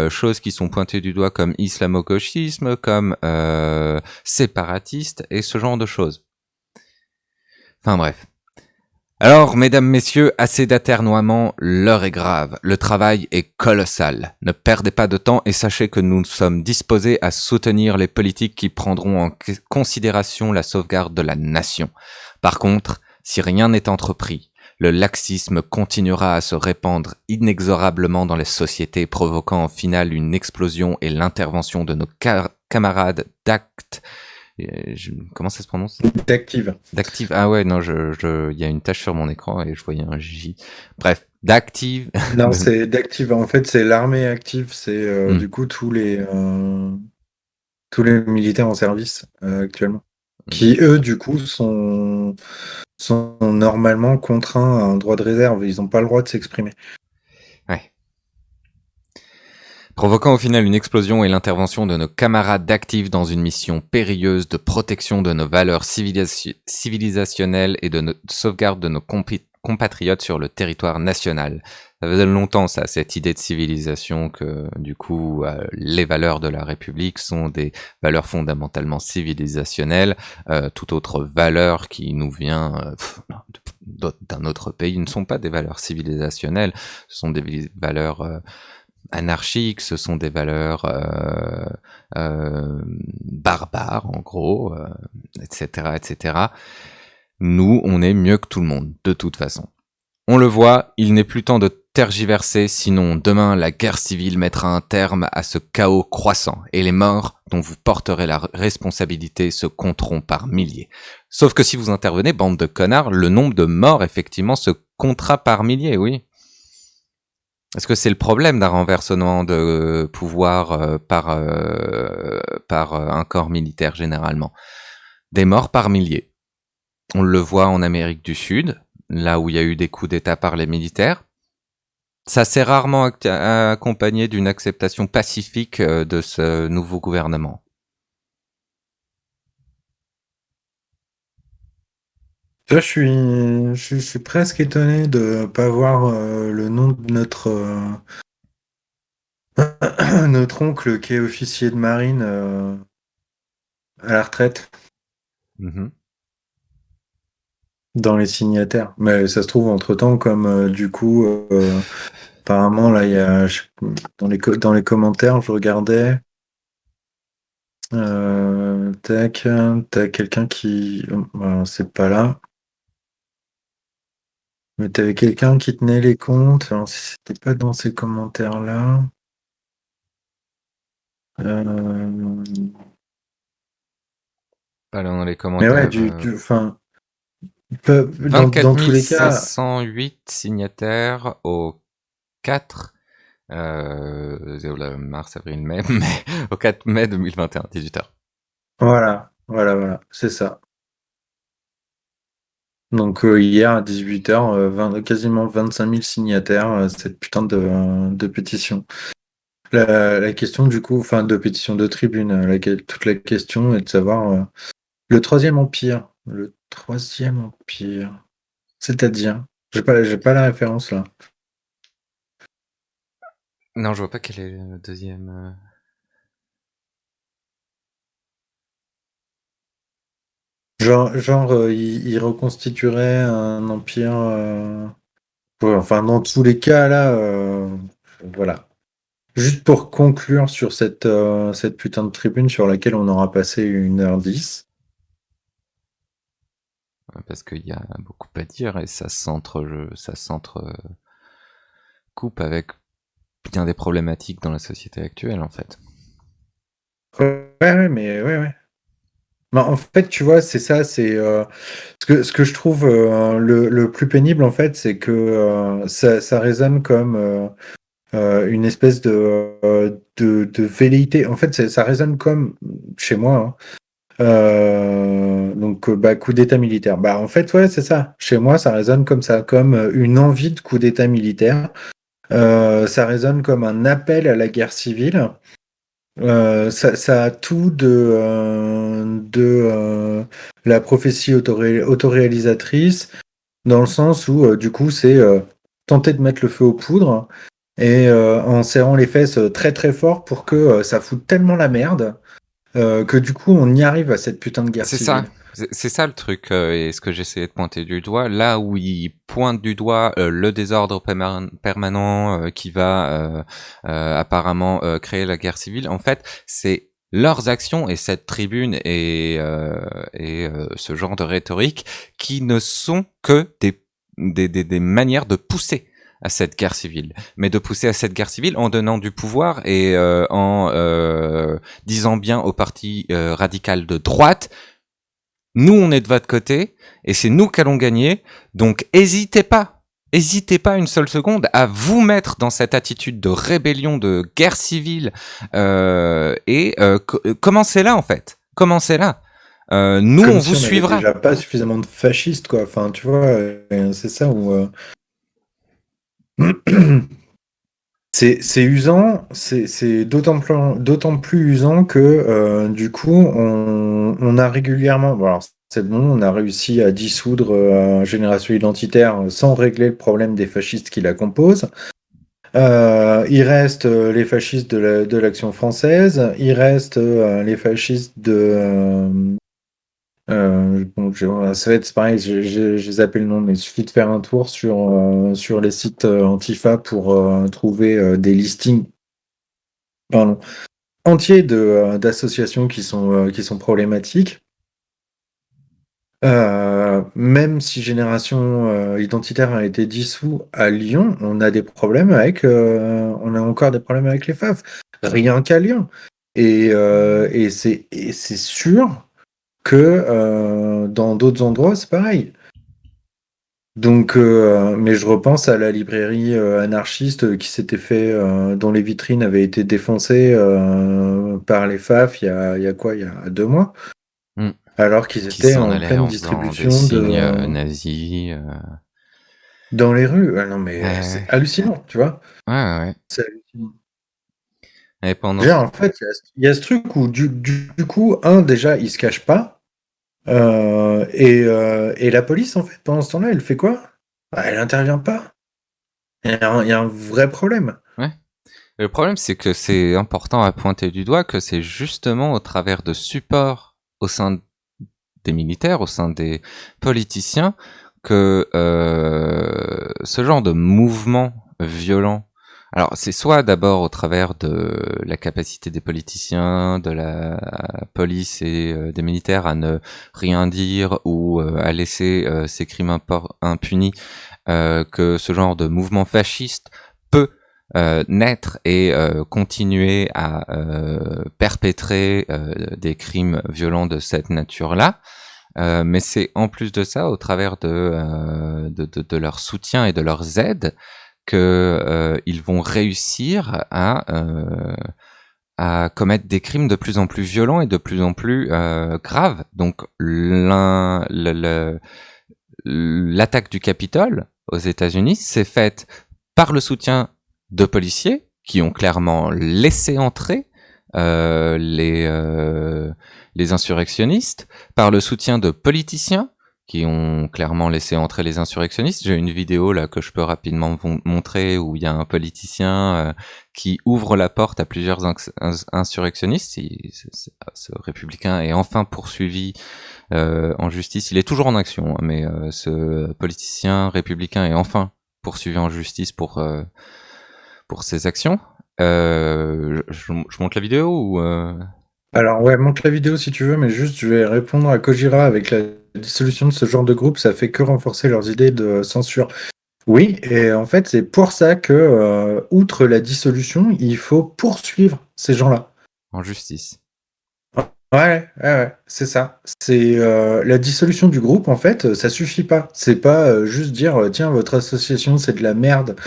choses qui sont pointées du doigt comme islamo-gauchisme, comme séparatiste et ce genre de choses. Enfin bref. Alors, mesdames, messieurs, assez d'aternoiements, l'heure est grave, le travail est colossal. Ne perdez pas de temps et sachez que nous sommes disposés à soutenir les politiques qui prendront en considération la sauvegarde de la nation. Par contre, si rien n'est entrepris, le laxisme continuera à se répandre inexorablement dans les sociétés, provoquant en finale une explosion et l'intervention de nos camarades d'actes. Comment ça se prononce? D'active. D'active. Ah ouais, non, il y a une tache sur mon écran et je voyais un J. Bref, d'active. Non, c'est d'active. En fait, c'est l'armée active. C'est Hmm. du coup tous les militaires en service actuellement, qui eux, du coup, sont normalement contraints à un droit de réserve. Ils n'ont pas le droit de s'exprimer. Ouais. Provoquant au final une explosion et l'intervention de nos camarades d'actifs dans une mission périlleuse de protection de nos valeurs civilisationnelles et de sauvegarde de nos compatriotes sur le territoire national. Ça faisait longtemps, ça, cette idée de civilisation, que du coup, les valeurs de la République sont des valeurs fondamentalement civilisationnelles. Toute autre valeur qui nous vient d'un autre pays ne sont pas des valeurs civilisationnelles, ce sont des valeurs anarchiques, ce sont des valeurs barbares, en gros, etc., etc. Nous, on est mieux que tout le monde, de toute façon. On le voit, il n'est plus temps de tergiverser, sinon demain la guerre civile mettra un terme à ce chaos croissant, et les morts dont vous porterez la responsabilité se compteront par milliers. Sauf que si vous intervenez, bande de connards, le nombre de morts, effectivement, se comptera par milliers, oui. Est-ce que c'est le problème d'un renversement de pouvoir par un corps militaire généralement? Des morts par milliers. On le voit en Amérique du Sud, là où il y a eu des coups d'État par les militaires. Ça s'est rarement accompagné d'une acceptation pacifique de ce nouveau gouvernement. Là, je suis presque étonné de pas voir le nom de notre oncle qui est officier de marine à la retraite Mhm. dans les signataires. Mais ça se trouve, entre-temps, comme du coup, apparemment, là, il y a dans les commentaires, je regardais, tac, t'as quelqu'un qui. Voilà, c'est pas là. Mais t'avais quelqu'un qui tenait les comptes. Alors, si c'était pas dans ces commentaires-là. Euh, Pas là dans les Mais ouais, commentaires. enfin, dans 24 tous les cas, 508 signataires au 4 mars, avril, mai, au 4 mai 2021, 18h. voilà, c'est ça. Donc hier à 18h, quasiment 25 000 signataires, cette putain de pétition. La question du coup, enfin de pétition de tribune, toute la question est de savoir le troisième empire. Le troisième empire. C'est-à-dire, j'ai pas la référence là. Non, je vois pas quel est le deuxième. Il reconstituerait un empire. Ouais, enfin, dans tous les cas, là, voilà. Juste pour conclure sur cette putain de tribune sur laquelle on aura passé 1h10. Parce qu'il y a beaucoup à dire et ça coupe avec bien des problématiques dans la société actuelle, en fait. Ouais, mais ouais. Bah, en fait, tu vois, c'est ça, c'est ce que je trouve le plus pénible, en fait, c'est que ça résonne comme une espèce de velléité. En fait, ça résonne comme chez moi, hein. Donc, bah, coup d'état militaire. Bah, en fait, ouais, c'est ça. Chez moi, ça résonne comme ça, comme une envie de coup d'état militaire. Ça résonne comme un appel à la guerre civile. Ça a tout de la prophétie autoréalisatrice, dans le sens où, du coup, c'est tenter de mettre le feu aux poudres et en serrant les fesses très très fort pour que ça foute tellement la merde que du coup, on y arrive à cette putain de guerre C'est ça. civile. C'est ça le truc, et ce que j'essayais de pointer du doigt, là où ils pointent du doigt le désordre permanent qui va apparemment créer la guerre civile, en fait, c'est leurs actions et cette tribune et ce genre de rhétorique qui ne sont que des manières de pousser à cette guerre civile, mais de pousser à cette guerre civile en donnant du pouvoir et en disant bien au parti radical de droite, nous on est de votre côté et c'est nous qui allons gagner, donc n'hésitez pas une seule seconde à vous mettre dans cette attitude de rébellion, de guerre civile et commencez là en fait, commencez là. Nous Comme on si vous on avait suivra. déjà pas suffisamment de fascistes, quoi. Enfin, tu vois, c'est ça où. C'est usant, c'est d'autant plus usant que du coup on a régulièrement, bon, alors c'est bon, on a réussi à dissoudre Génération Identitaire sans régler le problème des fascistes qui la composent. Il reste les fascistes de l'Action française, il reste les fascistes bon, ça va être pareil, j'ai zappé le nom, mais il suffit de faire un tour sur les sites Antifa pour trouver des listings, pardon, entiers d'associations qui sont problématiques. Même si Génération Identitaire a été dissous à Lyon, on a des problèmes on a encore des problèmes avec les FAF, rien qu'à Lyon. Et c'est sûr que dans d'autres endroits, c'est pareil. Donc, mais je repense à la librairie anarchiste qui s'était fait, dont les vitrines avaient été défoncées par les FAF il y a quoi, il y a 2 mois, Mm. alors qu'ils Qui étaient s'en en allait pleine en faisant des distribution signes nazis. dans les rues. Ah non, mais c'est Ouais, hallucinant, tu vois. ouais, ouais, ouais. C'est hallucinant. Et pendant Déjà, en fait, il y a ce truc où du coup, déjà, il se cache pas. Et la police, en fait, pendant ce temps-là, elle fait quoi? Bah, elle intervient pas. Il y a un vrai problème. ouais. Le problème, c'est que c'est important à pointer du doigt que c'est justement au travers de supports au sein des militaires, au sein des politiciens, que ce genre de mouvement violent, alors c'est soit d'abord au travers de la capacité des politiciens, de la police et des militaires à ne rien dire ou à laisser ces crimes impunis, que ce genre de mouvement fasciste peut naître et continuer à perpétrer des crimes violents de cette nature-là. Mais c'est en plus de ça, au travers de leur soutien et de leurs aides, que ils vont réussir à commettre des crimes de plus en plus violents et de plus en plus graves. Donc l'attaque du Capitole aux États-Unis s'est faite par le soutien de policiers qui ont clairement laissé entrer les insurrectionnistes, par le soutien de politiciens qui ont clairement laissé entrer les insurrectionnistes. J'ai une vidéo là que je peux rapidement montrer où il y a un politicien qui ouvre la porte à plusieurs insurrectionnistes. Ce républicain est enfin poursuivi en justice. Il est toujours en action, hein, mais ce politicien républicain est enfin poursuivi en justice pour ses actions. Je montre la vidéo ou Alors ouais, montre la vidéo si tu veux, mais juste je vais répondre à Kojira avec la dissolution de ce genre de groupe, ça fait que renforcer leurs idées de censure. Oui, et en fait c'est pour ça que, outre la dissolution, il faut poursuivre ces gens-là. en justice? Ouais, c'est ça. C'est la dissolution du groupe, en fait, ça suffit pas. C'est pas juste dire tiens, votre association c'est de la merde,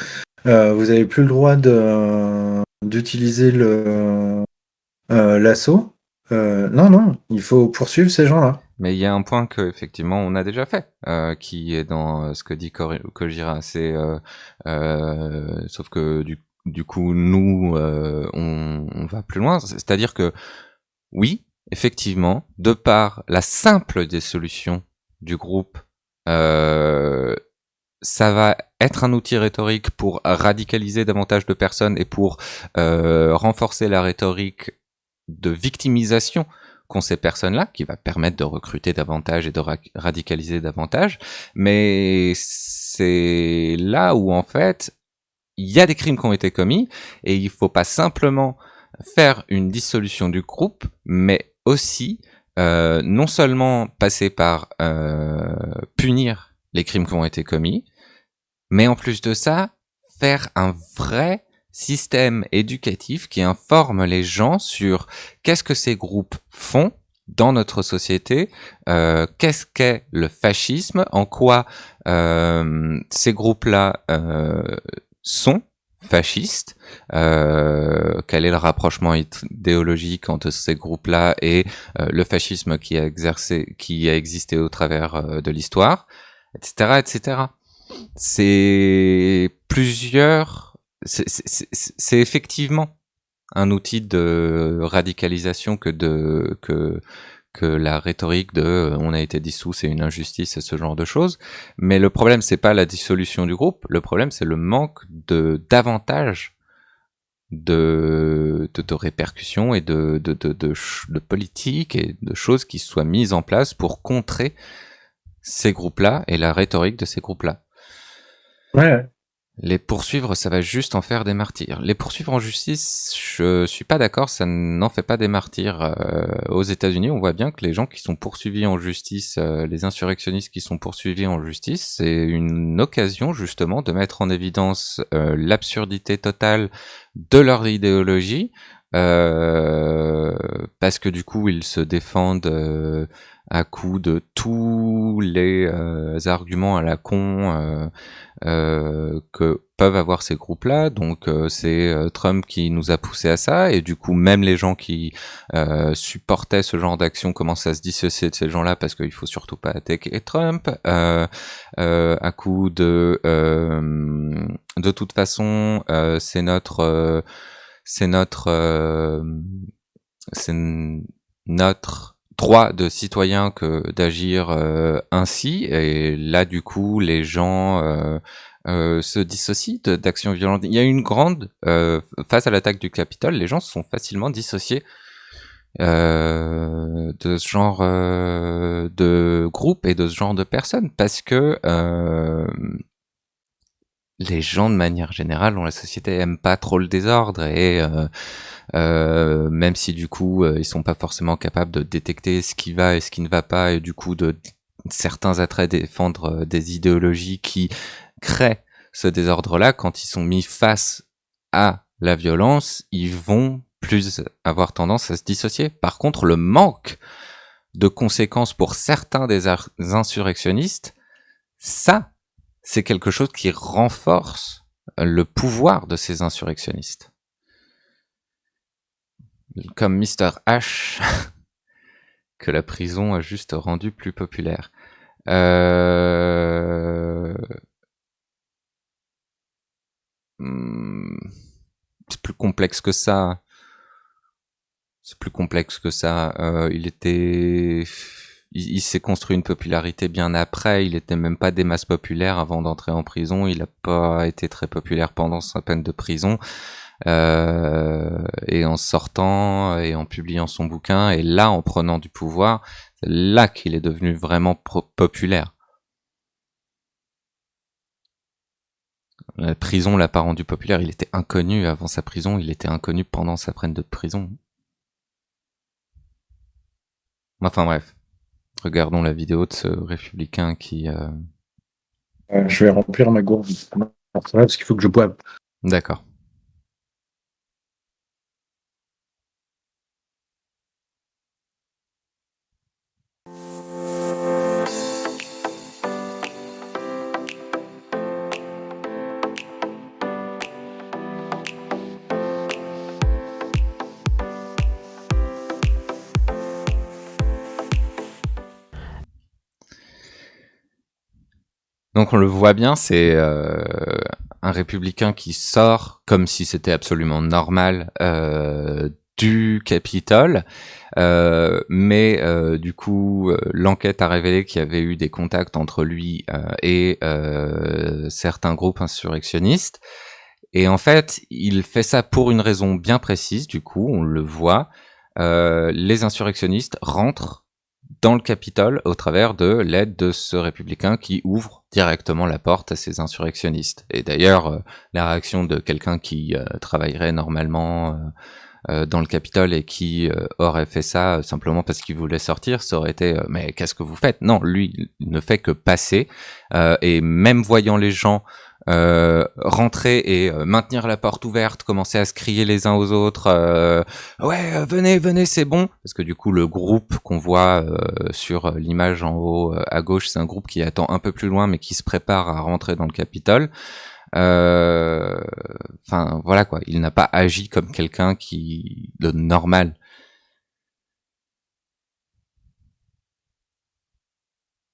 vous avez plus le droit d'utiliser l'assaut. Non, non, il faut poursuivre ces gens-là. Mais il y a un point que effectivement on a déjà fait, qui est dans ce que dit Kojira. C'est sauf que du coup nous on va plus loin. C'est-à-dire que oui, effectivement, de par la simple dissolution du groupe, ça va être un outil rhétorique pour radicaliser davantage de personnes et pour renforcer la rhétorique de victimisation qu'ont ces personnes-là, qui va permettre de recruter davantage et de radicaliser davantage. Mais c'est là où, en fait, il y a des crimes qui ont été commis et il faut pas simplement faire une dissolution du groupe, mais aussi non seulement passer par punir les crimes qui ont été commis, Mais en plus de ça, faire un vrai système éducatif qui informe les gens sur qu'est-ce que ces groupes font dans notre société, qu'est-ce qu'est le fascisme, en quoi ces groupes-là sont fascistes, quel est le rapprochement idéologique entre ces groupes-là et le fascisme qui a existé au travers de l'histoire, etc., etc. C'est effectivement un outil de radicalisation que la rhétorique de on a été dissous, c'est une injustice et ce genre de choses. Mais le problème, c'est pas la dissolution du groupe, le problème, c'est le manque davantage de répercussions et de politique et de choses qui soient mises en place pour contrer ces groupes-là et la rhétorique de ces groupes-là. Ouais. Les poursuivre, ça va juste en faire des martyrs. Les poursuivre en justice, je suis pas d'accord, ça n'en fait pas des martyrs. Aux États-Unis, on voit bien que les gens qui sont poursuivis en justice, les insurrectionnistes qui sont poursuivis en justice, c'est une occasion justement de mettre en évidence l'absurdité totale de leur idéologie, parce que du coup, ils se défendent à coup de tous les arguments à la con que peuvent avoir ces groupes-là. Donc c'est Trump qui nous a poussé à ça, et du coup même les gens qui supportaient ce genre d'action commencent à se dissocier de ces gens-là parce qu'il faut surtout pas attaquer Trump. À coup de toute façon, c'est notre droit de citoyen que d'agir ainsi, et là du coup les gens se dissocient d'actions violentes. Il y a une grande face à l'attaque du Capitole, les gens se sont facilement dissociés de ce genre de groupe et de ce genre de personnes, parce que les gens de manière générale dans la société aiment pas trop le désordre, et même si du coup ils sont pas forcément capables de détecter ce qui va et ce qui ne va pas, et du coup de certains attraits défendre des idéologies qui créent ce désordre-là, quand ils sont mis face à la violence, ils vont plus avoir tendance à se dissocier. Par contre, le manque de conséquences pour certains des insurrectionnistes, ça, c'est quelque chose qui renforce le pouvoir de ces insurrectionnistes. Comme Mr. H, que la prison a juste rendu plus populaire. C'est plus complexe que ça. Il s'est construit une popularité bien après. Il était même pas des masses populaires avant d'entrer en prison. Il a pas été très populaire pendant sa peine de prison. Et en sortant et en publiant son bouquin, et là, en prenant du pouvoir, c'est là qu'il est devenu vraiment populaire. La prison l'a pas rendu populaire. Il était inconnu avant sa prison. Il était inconnu pendant sa peine de prison. Enfin bref, regardons la vidéo de ce républicain qui... Je vais remplir ma gourde parce qu'il faut que je boive. D'accord. Donc on le voit bien, c'est un républicain qui sort comme si c'était absolument normal du Capitole, mais du coup l'enquête a révélé qu'il y avait eu des contacts entre lui et certains groupes insurrectionnistes, et en fait il fait ça pour une raison bien précise. Du coup on le voit, les insurrectionnistes rentrent dans le Capitole au travers de l'aide de ce républicain qui ouvre directement la porte à ces insurrectionnistes. Et d'ailleurs, la réaction de quelqu'un qui travaillerait normalement dans le Capitole et qui aurait fait ça simplement parce qu'il voulait sortir, ça aurait été mais qu'est-ce que vous faites? Non, lui, il ne fait que passer, et même voyant les gens rentrer et maintenir la porte ouverte, commencer à se crier les uns aux autres, ouais, venez, venez, c'est bon, parce que du coup le groupe qu'on voit sur l'image en haut à gauche, c'est un groupe qui attend un peu plus loin, mais qui se prépare à rentrer dans le Capitole. Enfin voilà quoi, il n'a pas agi comme quelqu'un qui de normal.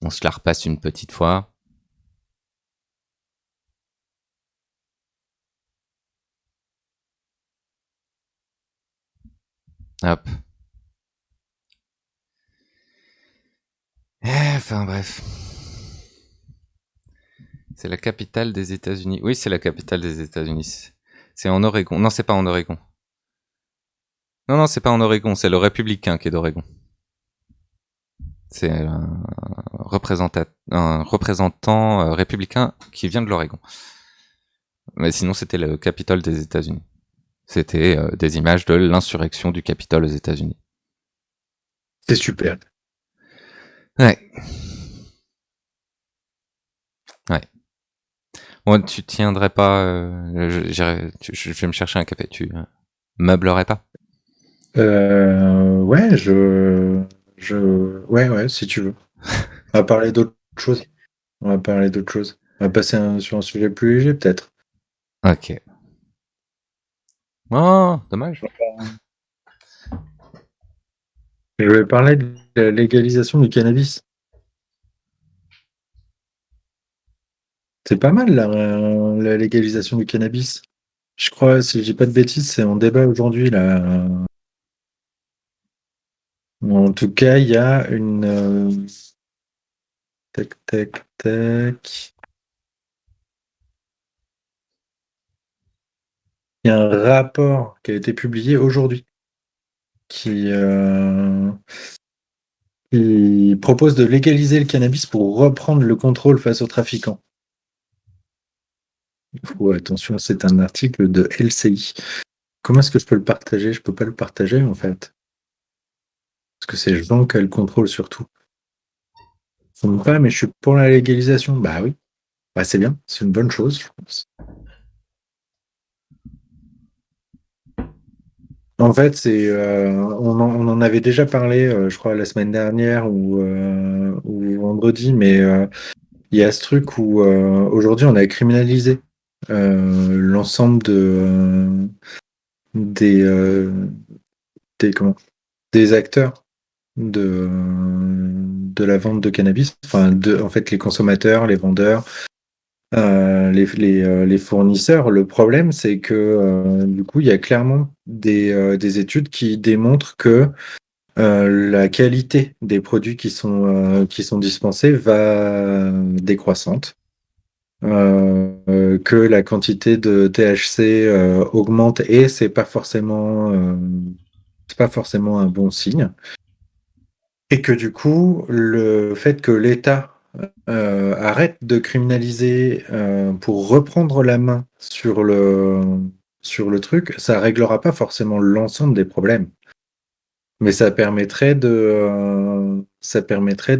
On se la repasse une petite fois. Hop. Enfin bref. C'est la capitale des États-Unis. Oui, c'est la capitale des États-Unis. C'est en Oregon. Non, c'est pas en Oregon. Non, non, c'est pas en Oregon. C'est le républicain qui est d'Oregon. C'est un représentant républicain qui vient de l'Oregon. Mais sinon, c'était le Capitole des États-Unis. C'était des images de l'insurrection du Capitole aux États-Unis. C'est super. Ouais. Ouais. Bon, tu tiendrais pas. Je vais me chercher un café. Tu meublerais pas? Ouais, ouais, si tu veux. On va parler d'autre chose. On va parler d'autre chose. On va passer sur un sujet plus léger, peut-être. Ok. Oh, dommage. Je vais parler de la légalisation du cannabis. C'est pas mal, la légalisation du cannabis. Je crois, si je dis pas de bêtises, c'est en débat aujourd'hui, là. En tout cas, il y a une... Tac, tac, tac. Il y a un rapport qui a été publié aujourd'hui qui propose de légaliser le cannabis pour reprendre le contrôle face aux trafiquants. Oh, attention, c'est un article de LCI. Comment est-ce que je peux le partager? Je peux pas le partager, en fait. Parce que c'est Jean qui a le contrôle sur tout. Pas, mais je suis pour la légalisation. Bah oui. Bah, c'est bien. C'est une bonne chose, je pense. En fait, on en avait déjà parlé, je crois, la semaine dernière ou vendredi, mais il y a ce truc où aujourd'hui, on a criminalisé l'ensemble des, euh, des acteurs de la vente de cannabis, enfin, en fait, les consommateurs, les vendeurs, les fournisseurs. Le problème, c'est que du coup, il y a clairement des études qui démontrent que la qualité des produits qui sont dispensés va décroissante, que la quantité de THC augmente et c'est pas forcément un bon signe. Et que du coup, le fait que l'État arrête de criminaliser pour reprendre la main sur le truc, ça réglera pas forcément l'ensemble des problèmes. Mais ça permettrait de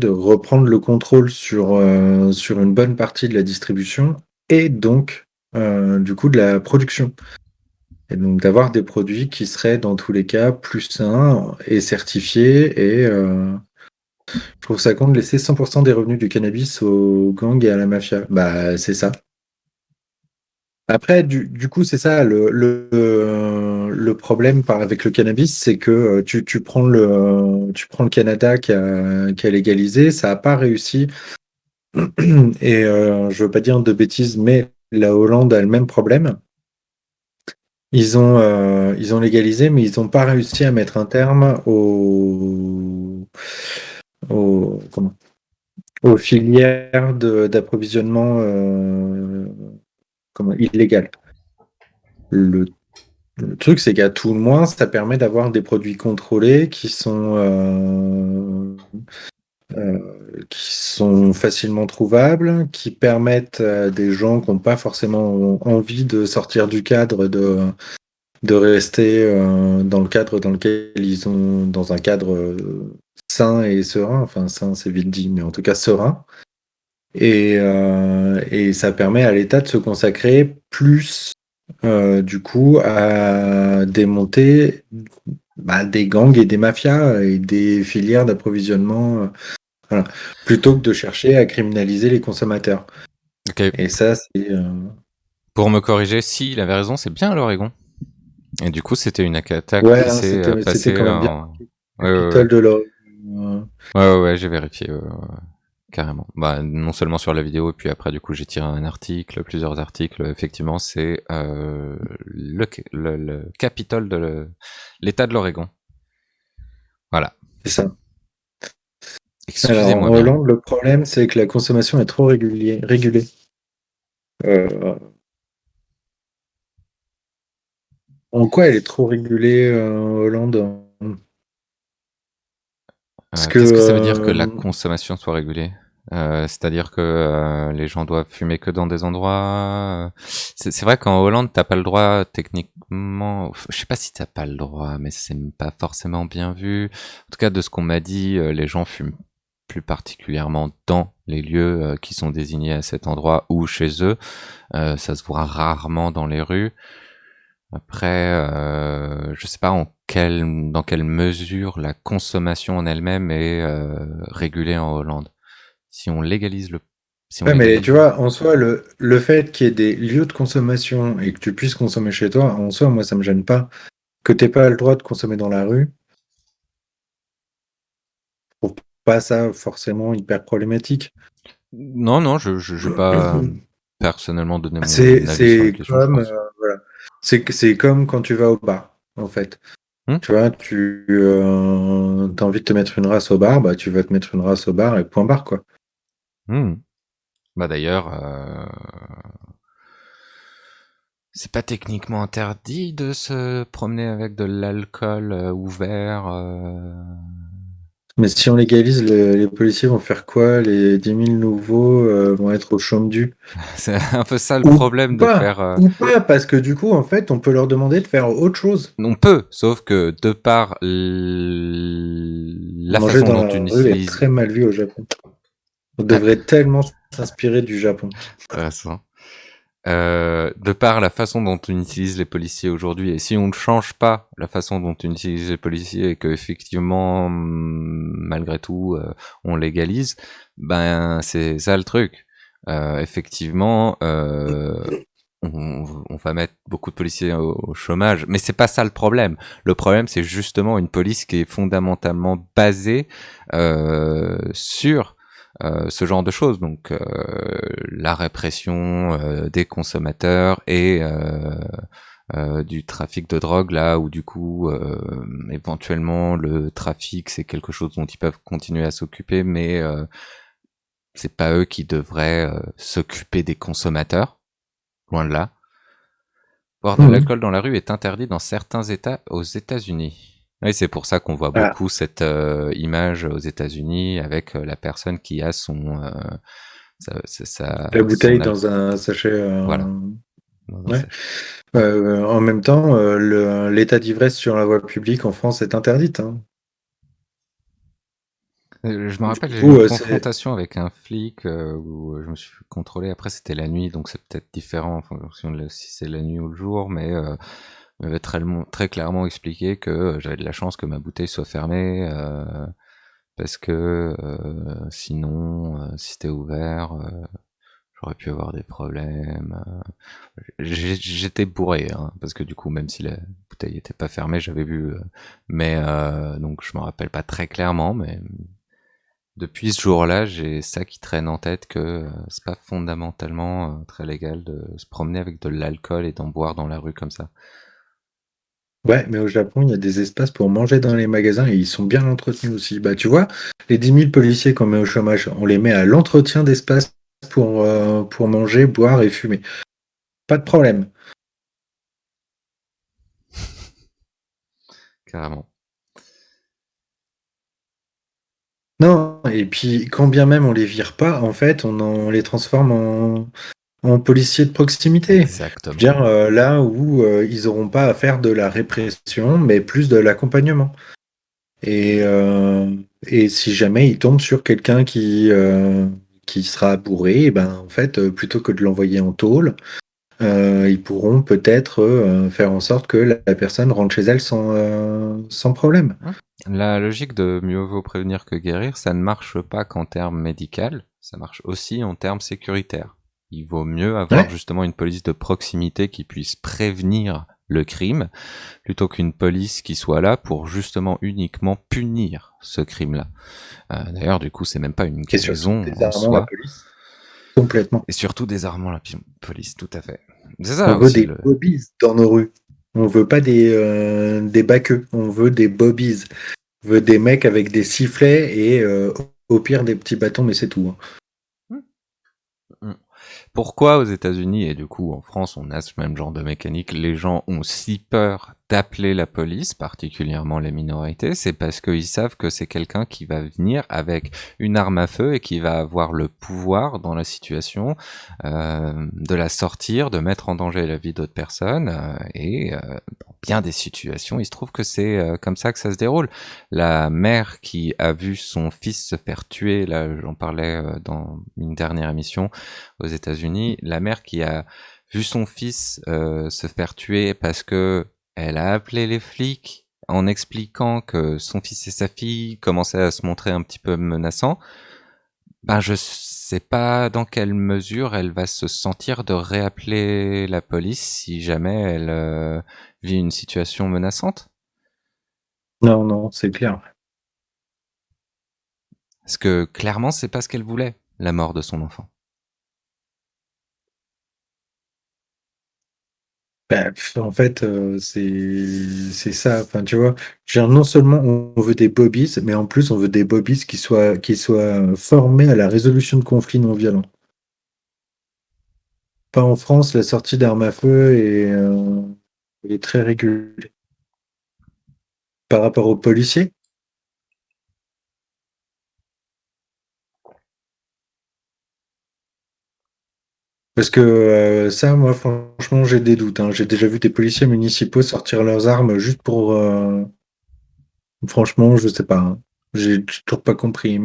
reprendre le contrôle sur une bonne partie de la distribution et donc du coup de la production. Et donc d'avoir des produits qui seraient dans tous les cas plus sains et certifiés et je trouve ça con de laisser 100% des revenus du cannabis aux gangs et à la mafia. Bah, c'est ça. Après, du coup, c'est ça le problème avec le cannabis, c'est que tu prends le Canada qui a légalisé, ça n'a pas réussi. Et je veux pas dire de bêtises, mais la Hollande a le même problème. Ils ont légalisé, mais ils n'ont pas réussi à mettre un terme comment aux filières d'approvisionnement illégal. Le, le truc, c'est qu'à tout le moins, ça permet d'avoir des produits contrôlés qui sont facilement trouvables, qui permettent à des gens qui n'ont pas forcément envie de sortir du cadre, de rester dans le cadre dans lequel ils ont, dans un cadre sain et serein. Enfin, sain, c'est vite dit, mais en tout cas serein. Et ça permet à l'État de se consacrer plus, du coup, à démonter des gangs et des mafias et des filières d'approvisionnement, voilà, plutôt que de chercher à criminaliser les consommateurs. Ok, Et ça, c'est... pour me corriger, si, il avait raison, c'est bien l'Oregon. Et du coup, c'était une attaque Ouais, qui hein, s'est c'était passée quand même bien en... marqué. Ouais, ouais, ouais. Capitale de l'Oregon. Ouais, j'ai vérifié, carrément. Bah, non seulement sur la vidéo, et puis après, du coup, j'ai tiré un article, plusieurs articles. Effectivement, c'est le Capitole de l'État de l'Oregon. Voilà. C'est ça. Alors, en Excusez-moi bien. Hollande, le problème, c'est que la consommation est trop régulée. Euh, En quoi elle est trop régulée, en Hollande? Parce que Qu'est-ce que ça veut dire que la consommation soit régulée? C'est-à-dire que les gens doivent fumer que dans des endroits. C'est vrai qu'en Hollande, t'as pas le droit techniquement. Je sais pas si t'as pas le droit, mais c'est pas forcément bien vu. En tout cas, de ce qu'on m'a dit, les gens fument plus particulièrement dans les lieux qui sont désignés à cet endroit ou chez eux. Ça se voit rarement dans les rues. Après, je sais pas dans quelle mesure la consommation en elle-même est régulée en Hollande. Si on légalise le, si on ouais, mais tu légalise, vois, en soi, le fait qu'il y ait des lieux de consommation et que tu puisses consommer chez toi, en soi, moi, ça me gêne pas. Que t'aies pas le droit de consommer dans la rue, je trouve pas ça forcément hyper problématique. non, non, je vais pas personnellement donner C'est, mon avis sur la c'est question, je comme, pense. voilà. C'est comme quand tu vas au bar, en fait. Hmm. Tu vois, tu as envie de te mettre une race au bar, bah tu vas te mettre une race au bar et point barre, quoi. Hmm. Bah d'ailleurs, c'est pas techniquement interdit de se promener avec de l'alcool ouvert. Mais si on légalise, les policiers vont faire quoi? Les 10 000 nouveaux vont être au chaume du. C'est un peu ça le problème de faire. Ou pas, parce que du coup, en fait, on peut leur demander de faire autre chose. On peut, sauf que de par la Manger façon dans dont la on rue est utilise, très mal vu au Japon. On ah, devrait tellement s'inspirer du Japon. intéressant. De par la façon dont on utilise les policiers aujourd'hui, et si on ne change pas la façon dont on utilise les policiers et que effectivement, malgré tout, on légalise, ben c'est ça le truc. Effectivement, on va mettre beaucoup de policiers au chômage, mais c'est pas ça le problème. Le problème, c'est justement une police qui est fondamentalement basée sur ce genre de choses, donc la répression des consommateurs et du trafic de drogue, là où du coup éventuellement le trafic c'est quelque chose dont ils peuvent continuer à s'occuper, mais c'est pas eux qui devraient s'occuper des consommateurs, loin de là. Boire de Mhm. l'alcool dans la rue est interdit dans certains États aux États-Unis. Oui, c'est pour ça qu'on voit Ah, beaucoup cette image aux États-Unis avec la personne qui a la bouteille son dans alcool. un sachet. Voilà. Dans un Ouais. sachet. En même temps, l'état d'ivresse sur la voie publique en France est interdite, hein. Je me Du rappelle, j'ai eu coup, une c'est. confrontation avec un flic où je me suis fait contrôler. Après, c'était la nuit, donc c'est peut-être différent en fonction de si c'est la nuit ou le jour, mais il m'avait très clairement expliqué que j'avais de la chance que ma bouteille soit fermée. Parce que sinon, si c'était ouvert, j'aurais pu avoir des problèmes. J'étais bourré, hein, parce que du coup, même si la bouteille était pas fermée, j'avais bu. Mais donc, je me rappelle pas très clairement, mais depuis ce jour-là, j'ai ça qui traîne en tête que c'est pas fondamentalement très légal de se promener avec de l'alcool et d'en boire dans la rue comme ça. Ouais, mais au Japon, il y a des espaces pour manger dans les magasins et ils sont bien entretenus aussi. Bah, tu vois, les 10 000 policiers qu'on met au chômage, on les met à l'entretien d'espace pour manger, boire et fumer. Pas de problème. Carrément. Non, et puis quand bien même on les vire pas, en fait, on les transforme en policiers de proximité. Je veux Exactement. dire, là où ils n'auront pas à faire de la répression, mais plus de l'accompagnement. Et, euh, et si jamais ils tombent sur quelqu'un qui sera bourré, et ben, en fait, plutôt que de l'envoyer en tôle, ils pourront peut-être faire en sorte que la personne rentre chez elle sans problème. Mmh. La logique de mieux vaut prévenir que guérir, ça ne marche pas qu'en termes médical, ça marche aussi en termes sécuritaires. Il vaut mieux avoir Ouais, justement une police de proximité qui puisse prévenir le crime, plutôt qu'une police qui soit là pour justement uniquement punir ce crime-là. D'ailleurs, du coup, c'est même pas une et surtout guérison en désarmant la soi, police complètement. et surtout désarmant la police, tout à fait. C'est On ça veut aussi des le... bobbies dans nos rues. On veut pas des baqueux, on veut des bobbies. On veut des mecs avec des sifflets et au pire des petits bâtons, mais c'est tout, hein. Mm. Pourquoi aux États-Unis et du coup en France on a ce même genre de mécanique, les gens ont si peur d'appeler la police, particulièrement les minorités, c'est parce qu'ils savent que c'est quelqu'un qui va venir avec une arme à feu et qui va avoir le pouvoir dans la situation de la sortir, de mettre en danger la vie d'autres personnes et dans bien des situations, il se trouve que c'est comme ça que ça se déroule. La mère qui a vu son fils se faire tuer, là j'en parlais dans une dernière émission, aux États-Unis, la mère qui a vu son fils se faire tuer parce que elle a appelé les flics en expliquant que son fils et sa fille commençaient à se montrer un petit peu menaçants, ben je sais pas dans quelle mesure elle va se sentir de réappeler la police si jamais elle vit une situation menaçante. Non, non, c'est clair. Parce que clairement, c'est pas ce qu'elle voulait, la mort de son enfant. Bah, en fait, c'est ça. Enfin, tu vois, genre, non seulement on veut des bobbies, mais en plus on veut des bobbies qui soient formés à la résolution de conflits non violents. Pas en France, la sortie d'armes à feu est très régulée. Par rapport aux policiers, parce que ça, moi, franchement, j'ai des doutes, hein. J'ai déjà vu des policiers municipaux sortir leurs armes juste pour. Franchement, je sais pas, hein. J'ai toujours pas compris, Bah,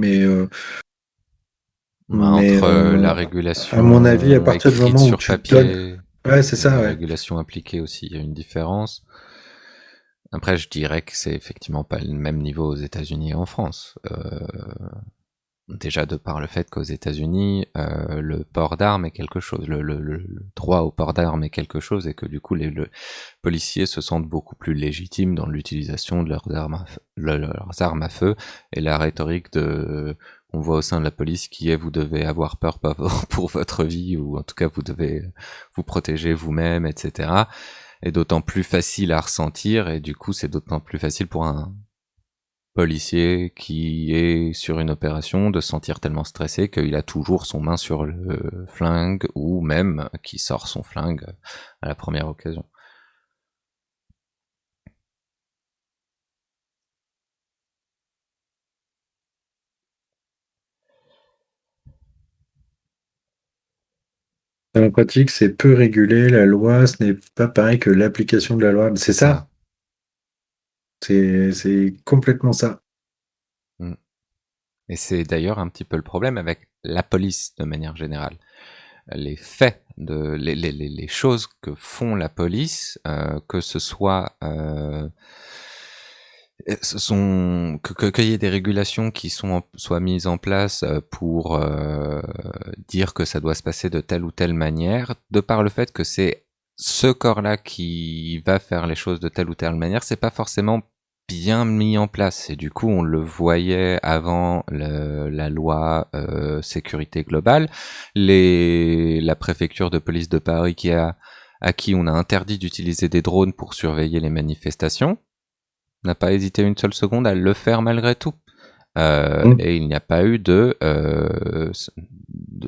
mais entre la à mon avis, à régulation partir du écrite moment où sur tu donnes, papier ouais, c'est et ça, la ouais. régulation appliquée aussi, il y a une différence. Après, je dirais que c'est effectivement pas le même niveau aux États-Unis et en France. Déjà de par le fait qu'aux États-Unis, le port d'armes est quelque chose, le droit au port d'armes est quelque chose, et que du coup les policiers se sentent beaucoup plus légitimes dans l'utilisation de leurs armes à feu, et la rhétorique qu'on voit au sein de la police qui est vous devez avoir peur pour votre vie, ou en tout cas vous devez vous protéger vous-même, etc., est d'autant plus facile à ressentir, et du coup c'est d'autant plus facile pour un policier qui est sur une opération de se sentir tellement stressé qu'il a toujours son main sur le flingue, ou même qui sort son flingue à la première occasion. Dans la pratique, c'est peu régulé. La loi, ce n'est pas pareil que l'application de la loi. C'est C'est ça. ça. C'est complètement ça. Mm. Et c'est d'ailleurs un petit peu le problème avec la police de manière générale. Les faits, les choses que font la police, que ce soit qu'il y ait des régulations qui soient mises en place pour dire que ça doit se passer de telle ou telle manière, de par le fait que c'est ce corps-là qui va faire les choses de telle ou telle manière, c'est pas forcément bien mis en place. Et du coup, on le voyait avant la loi sécurité globale, la préfecture de police de Paris à qui on a interdit d'utiliser des drones pour surveiller les manifestations, n'a pas hésité une seule seconde à le faire malgré tout. Mm. Et il n'y a pas eu de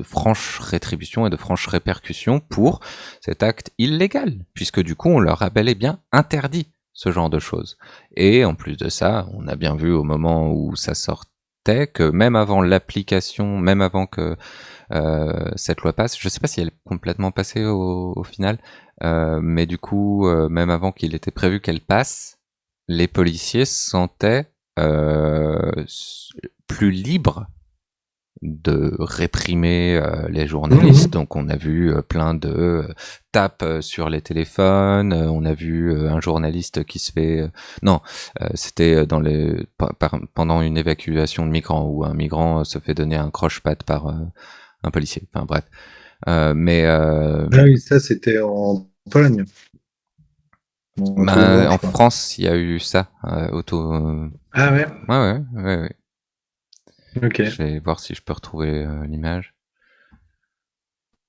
franche rétribution et de franche répercussion pour cet acte illégal, puisque du coup on leur a bel et bien interdit ce genre de choses. Et en plus de ça, on a bien vu au moment où ça sortait que même avant l'application, même avant que cette loi passe, je ne sais pas si elle est complètement passée au final, mais du coup, même avant qu'il était prévu qu'elle passe, les policiers se sentaient plus libres de réprimer les journalistes. Mhm. Donc on a vu plein de tapes sur les téléphones. On a vu un journaliste qui se fait non, c'était dans les pendant une évacuation de migrants où un migrant se fait donner un croche-patte par un policier. Enfin bref. Mais Ah oui, ça c'était en Pologne, en Toulon, bah, je en crois. France, il y a eu ça. Ah ouais? Ouais, ouais, ouais, ouais. Ok. Je vais voir si je peux retrouver l'image.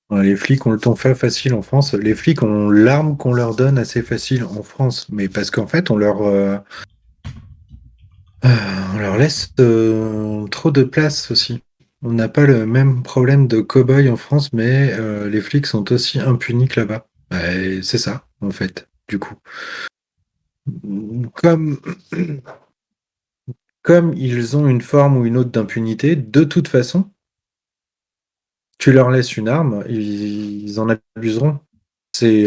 Ouais, les flics ont le temps fait facile en France. Les flics ont l'arme qu'on leur donne assez facile en France, mais parce qu'en fait, on leur laisse trop de place aussi. On n'a pas le même problème de cow-boy en France, mais les flics sont aussi impunis que là-bas. Et c'est ça, en fait, du coup. Comme, comme ils ont une forme ou une autre d'impunité, de toute façon, tu leur laisses une arme, ils en abuseront. C'est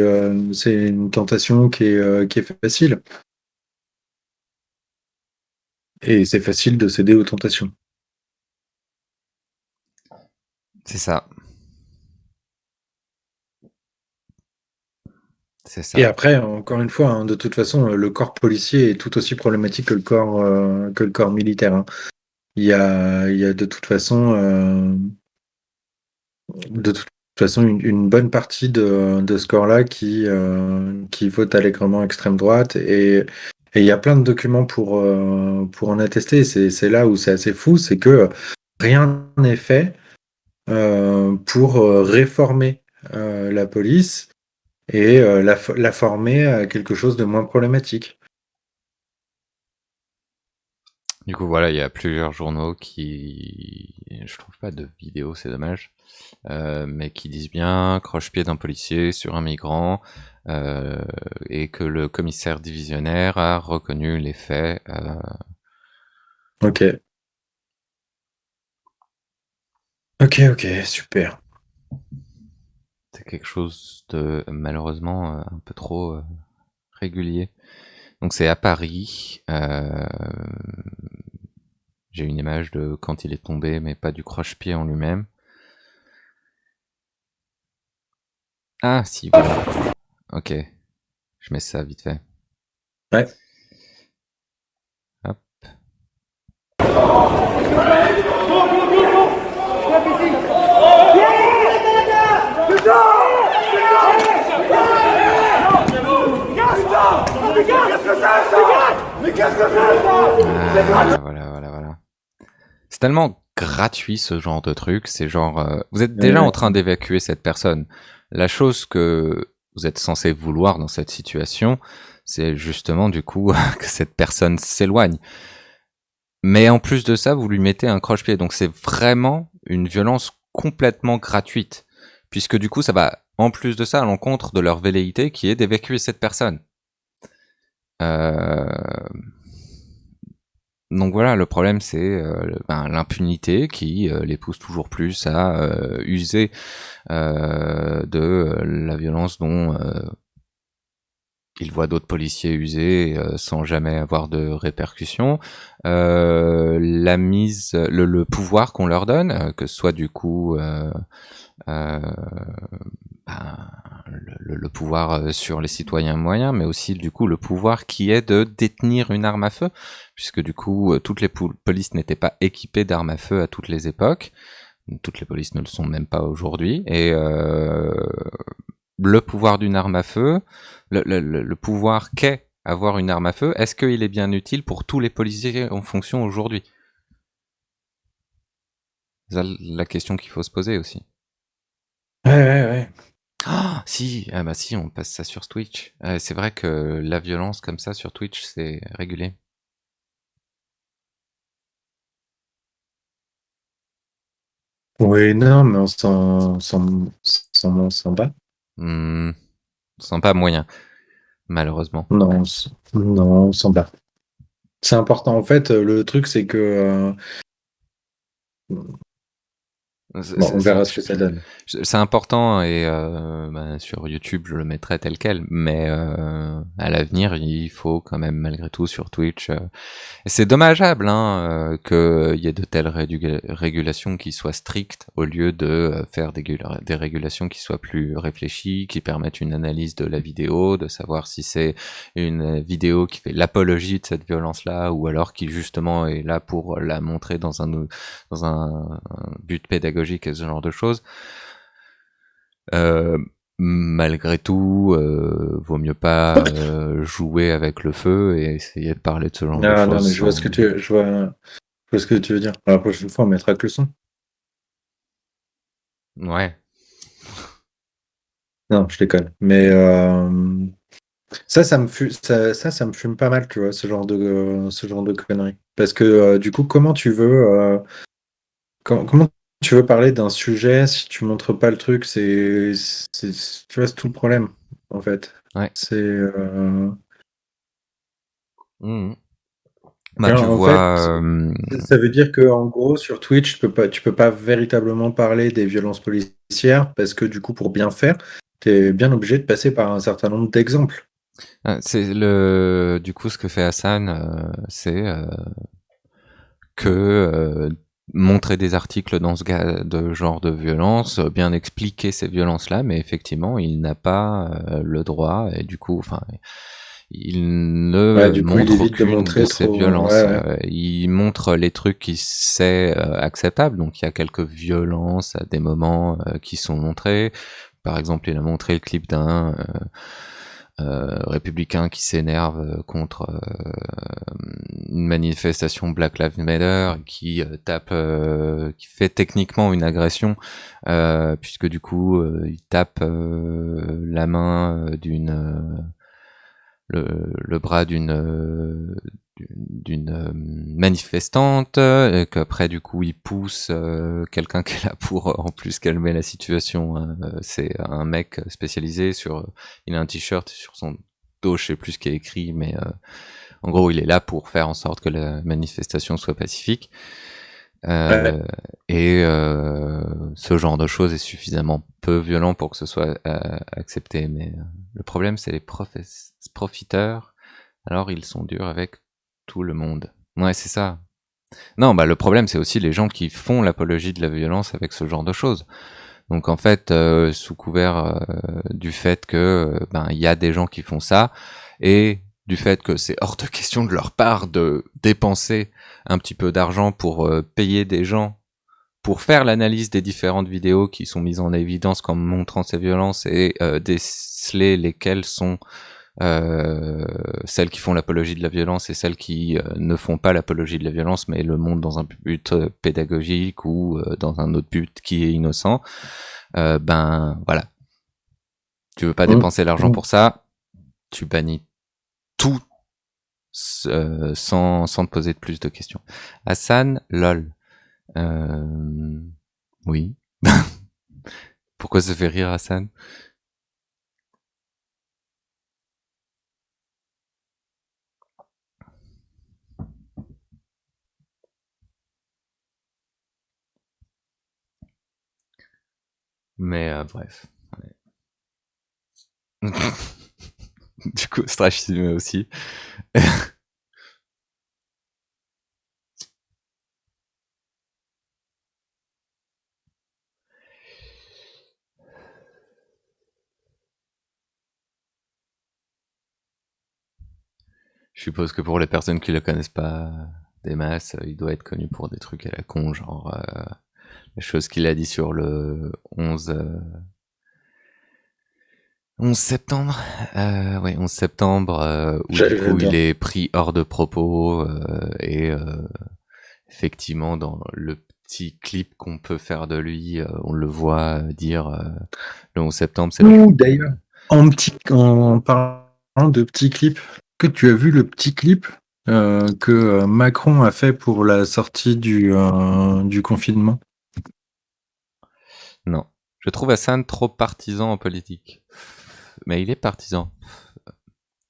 une tentation qui est facile. Et c'est facile de céder aux tentations. C'est ça. C'est Et ça. après, encore une fois, hein, de toute façon, le corps policier est tout aussi problématique que le corps militaire, hein. Il y a de toute façon une bonne partie de ce corps-là qui vote allègrement extrême droite. Et il y a plein de documents pour en attester. C'est là où c'est assez fou, c'est que rien n'est fait pour réformer la police et la former à quelque chose de moins problématique. Du coup, voilà, il y a plusieurs journaux qui, je trouve pas de vidéo, c'est dommage, mais qui disent bien croche-pied d'un policier sur un migrant, euh, et que le commissaire divisionnaire a reconnu les faits. Ok, ok, ok, super. C'est quelque chose de malheureusement un peu trop régulier. Donc c'est à Paris. J'ai une image de quand il est tombé, mais pas du croche-pied en lui-même. Ah si, voilà. Ok, je mets ça vite fait. Ouais. Hop. Voilà, voilà, voilà, voilà. C'est tellement gratuit ce genre de truc. C'est genre, vous êtes Ouais, déjà en ouais. train d'évacuer cette personne. La chose que vous êtes censé vouloir dans cette situation, c'est justement du coup que cette personne s'éloigne. Mais en plus de ça, vous lui mettez un croche-pied. Donc c'est vraiment une violence complètement gratuite. Puisque du coup, ça va en plus de ça à l'encontre de leur velléité qui est d'évacuer cette personne. Euh, Donc voilà, le problème c'est l'impunité qui les pousse toujours plus à user de la violence dont ils voient d'autres policiers user sans jamais avoir de répercussions. Le pouvoir qu'on leur donne, que ce soit du coup euh, ben, le pouvoir sur les citoyens moyens, mais aussi du coup le pouvoir qui est de détenir une arme à feu, puisque du coup toutes les polices n'étaient pas équipées d'armes à feu à toutes les époques, toutes les polices ne le sont même pas aujourd'hui, et le pouvoir d'une arme à feu, le pouvoir qu'est avoir une arme à feu, est-ce qu'il est bien utile pour tous les policiers en fonction aujourd'hui? C'est la question qu'il faut se poser aussi. Ouais, ouais, ouais. Ah si, ah bah si, on passe ça sur Twitch. C'est vrai que la violence comme ça sur Twitch, c'est régulé. Oui, non, mais on s'en bat. Hmm, sympa moyen, malheureusement. Non, non, on s'en bat. C'est important. En fait, le truc, c'est que Bon, on verra ce que ça donne. C'est important et sur YouTube je le mettrai tel quel, mais à l'avenir il faut quand même malgré tout sur Twitch. Et c'est dommageable hein, qu'il y ait de telles régulations qui soient strictes au lieu de faire des régulations qui soient plus réfléchies, qui permettent une analyse de la vidéo, de savoir si c'est une vidéo qui fait l'apologie de cette violence-là ou alors qui justement est là pour la montrer dans un but pédagogique et ce genre de choses. Euh, Malgré tout, vaut mieux pas jouer avec le feu et essayer de parler de ce genre de Ah non, choses mais sans. je vois ce que tu veux dire. La prochaine fois, on mettra que le son. Ouais. Non, je déconne. Mais ça me fume pas mal, tu vois, ce genre de conneries. Parce que du coup, comment tu veux parler d'un sujet si tu montres pas le truc? Tu vois, c'est tout le problème, en fait. Ouais. C'est, Mhm. Bah tu alors, en fait, vois. ça veut dire que en gros, sur Twitch, tu peux pas véritablement parler des violences policières parce que du coup, pour bien faire, tu es bien obligé de passer par un certain nombre d'exemples. C'est le du coup ce que fait Hassan, c'est que montrer des articles dans ce de genre de violence, bien expliquer ces violences-là, mais effectivement, il n'a pas le droit et du coup, enfin, il Ouais, ne du coup, il montre évite de aucune de montrer ces trop. violences. Ouais, ouais. Il montre les trucs qui c'est acceptable. Donc il y a quelques violences à des moments qui sont montrés. Par exemple, il a montré le clip d'un républicain qui s'énerve contre une manifestation Black Lives Matter qui qui fait techniquement une agression puisque du coup il tape la main le bras d'une manifestante et qu'après du coup il pousse quelqu'un qui est là pour en plus calmer la situation hein. C'est un mec spécialisé sur il a un t-shirt sur son dos je sais plus ce qui est écrit mais en gros il est là pour faire en sorte que la manifestation soit pacifique Ouais. euh, et ce genre de choses est suffisamment peu violent pour que ce soit accepté mais le problème c'est les profiteurs alors ils sont durs avec tout le monde. Ouais, c'est ça. Non, bah le problème c'est aussi les gens qui font l'apologie de la violence avec ce genre de choses. Donc en fait, sous couvert du fait que ben il y a des gens qui font ça et du fait que c'est hors de question de leur part de dépenser un petit peu d'argent pour payer des gens pour faire l'analyse des différentes vidéos qui sont mises en évidence comme montrant ces violences et déceler lesquelles sont celles qui font l'apologie de la violence et celles qui ne font pas l'apologie de la violence mais le montrent dans un but pédagogique ou dans un autre but qui est innocent, ben voilà, tu veux pas Mmh. dépenser l'argent Mmh. pour ça, tu bannis tout sans te poser de plus de questions. Hassan, lol. Oui. Pourquoi ça fait rire Hassan? Mais bref. Du coup, Strash aussi. Je suppose que pour les personnes qui le connaissent pas des masses, il doit être connu pour des trucs à la con, genre les choses qu'il a dit sur le 11 septembre. Ouais, 11 septembre, où du coup il J'adore. est pris hors de propos et effectivement dans le petit clip qu'on peut faire de lui, on le voit dire le 11 septembre c'est la. Ouh, d'ailleurs, en parlant de petits clips, que tu as vu le petit clip que Macron a fait pour la sortie du confinement? Non. Je trouve Hassan trop partisan en politique. Mais il est partisan.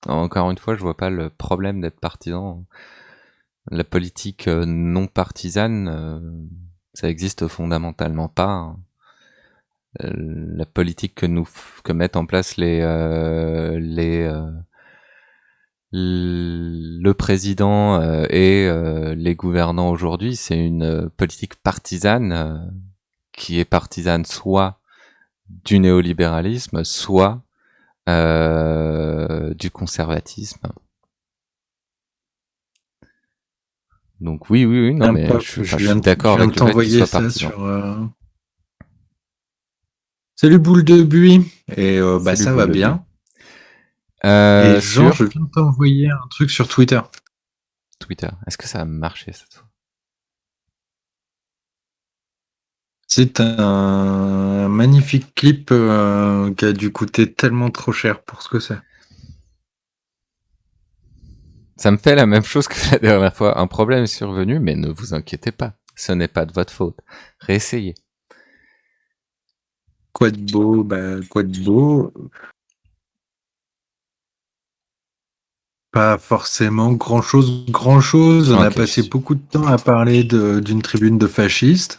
Encore une fois, je vois pas le problème d'être partisan. La politique non partisane, Ça existe fondamentalement pas, hein. La politique que mettent en place le président et les gouvernants aujourd'hui, c'est une politique partisane qui est partisane soit du néolibéralisme, soit du conservatisme. Donc oui, non, mais je suis d'accord je viens de avec le fait qu'il t'envoyer soit ça partisan. sur. Salut boule de buis. Et bah Salut ça va boule de buis. bien. Et Jean, je Sur viens de t'envoyer un truc sur Twitter. Twitter, est-ce que ça a marché cette fois? C'est un magnifique clip qui a dû coûter tellement trop cher pour ce que c'est. Ça me fait la même chose que la dernière fois. Un problème est survenu, mais ne vous inquiétez pas. Ce n'est pas de votre faute. Réessayez. Quoi de beau? Bah, quoi de beau? Pas forcément grand-chose, grand-chose. On a Ok. passé beaucoup de temps à parler d'une tribune de fascistes.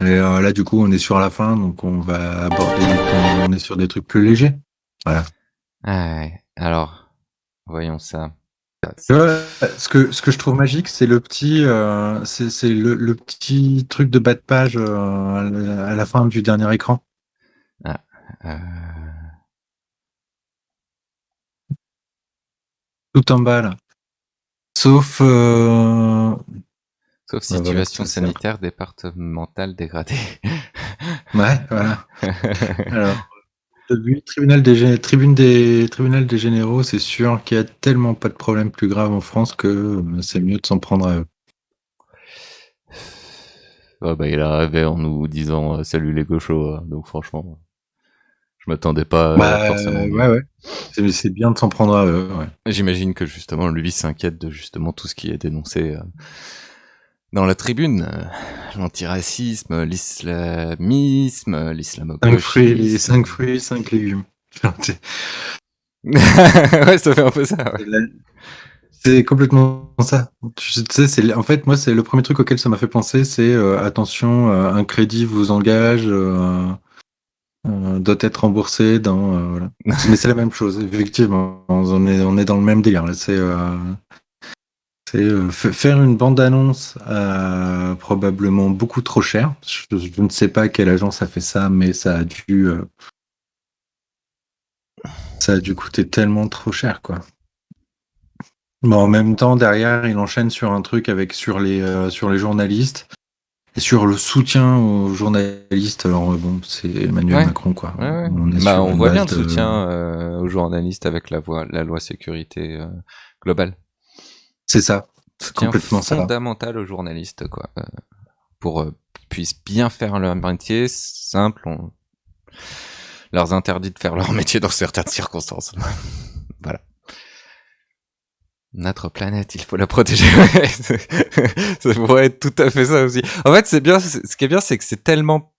Et là, du coup, on est sur la fin, donc on va aborder, on est sur des trucs plus légers. Voilà. Ah ouais. Alors, voyons ça. Tu vois, ce que je trouve magique, c'est le petit, c'est le petit truc de bas de page à la fin du dernier écran, Ah, tout en bas là. Sauf, sauf ouais, voilà, situation ça c'est un truc. sanitaire départementale dégradée. Ouais, voilà. Alors, tribunal des généraux, c'est sûr qu'il y a tellement pas de problème plus grave en France que c'est mieux de s'en prendre à eux. Oh bah, il a rêvé en nous disant salut les gauchos, donc franchement, je m'attendais pas Bah, forcément mieux. ouais, ouais. C'est bien de s'en prendre à eux, ouais. J'imagine que justement lui s'inquiète de justement tout ce qui est dénoncé dans la tribune, l'antiracisme, l'islamisme, l'islamo-gauchisme. 5 fruits, 5 légumes. Ouais, ça fait un peu ça, ouais. C'est complètement ça. Tu sais, en fait, moi, c'est le premier truc auquel ça m'a fait penser, c'est attention, un crédit vous engage, doit être remboursé dans. Voilà. Mais c'est la même chose, effectivement. On est dans le même délire. Là. Faire une bande-annonce probablement beaucoup trop cher. Je ne sais pas quelle agence a fait ça, mais ça a dû coûter tellement trop cher, quoi. Bon, en même temps, derrière, il enchaîne sur un truc sur les journalistes et sur le soutien aux journalistes. Alors, bon, c'est Emmanuel Ouais, Macron, quoi. ouais, ouais. On est Bah, sur on une voit bien base le de. soutien aux journalistes avec la loi sécurité globale. C'est ça. C'est Soutien complètement ça. fondamental aux journalistes, quoi, pour qu'ils puissent bien faire leur métier. Simple, on leur interdit de faire leur métier dans certaines circonstances. Voilà. Notre planète, il faut la protéger. Ouais, ça pourrait être tout à fait ça aussi. En fait, c'est bien. Ce qui est bien, c'est que c'est tellement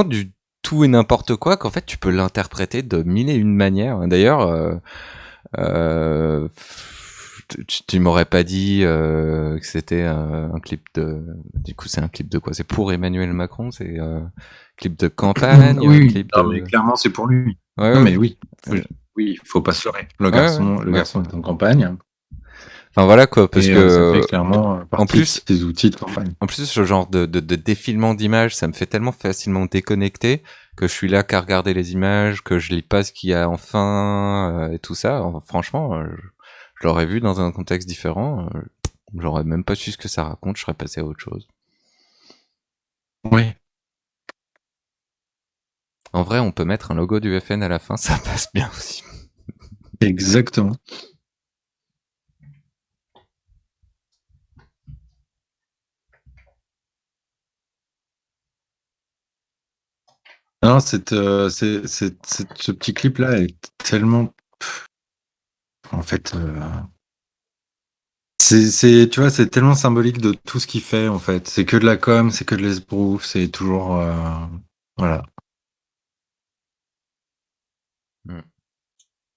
du tout et n'importe quoi qu'en fait, tu peux l'interpréter de mille et une manières. D'ailleurs, euh, tu m'aurais pas dit que c'était un clip de. Du coup, c'est un clip de quoi? C'est pour Emmanuel Macron? C'est clip de campagne? Oui, Clip non, mais de. clairement, c'est pour lui. Ouais, Non, ouais, mais oui. ouais, Oui, il faut pas se leurrer. ouais, Le ouais. garçon est en campagne Enfin voilà quoi, parce et ça fait que clairement en partie de plus, ses outils de campagne. En plus, ce genre de défilement d'images, ça me fait tellement facilement déconnecter que je suis là qu'à regarder les images, que je lis pas ce qu'il y a en fin et tout ça. Franchement, je l'aurais vu dans un contexte différent, j'aurais même pas su ce que ça raconte, je serais passé à autre chose. Oui, En vrai, on peut mettre un logo du FN à la fin, ça passe bien aussi. exactement. Non, ce petit clip-là est tellement. En fait, tu vois, c'est tellement symbolique de tout ce qu'il fait, en fait. C'est que de la com, c'est que de l'esbrouf, c'est toujours. Voilà. Mm.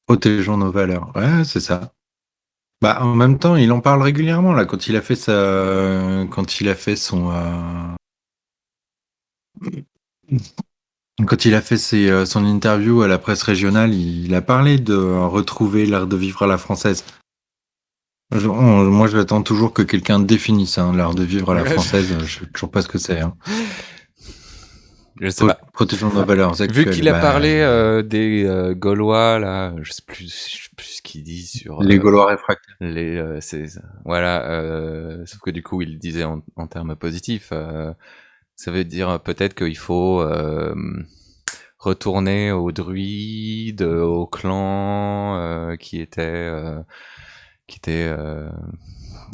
Protégeons nos valeurs. Ouais, c'est ça. Bah, en même temps, il en parle régulièrement, là, quand il a fait son. Quand il a fait son interview à la presse régionale, il a parlé de retrouver l'art de vivre à la française. Moi, j'attends toujours que quelqu'un définisse l'art de vivre à la française. Je sais toujours pas ce que c'est. Je sais pas. Protégeons nos valeurs Vu actuelles. qu'il a Bah, parlé des Gaulois là, je sais plus ce qu'il dit sur les Gaulois réfractaires. les voilà, sauf que du coup il disait en termes positifs. Ça veut dire peut-être qu'il faut retourner aux druides, aux clans qui étaient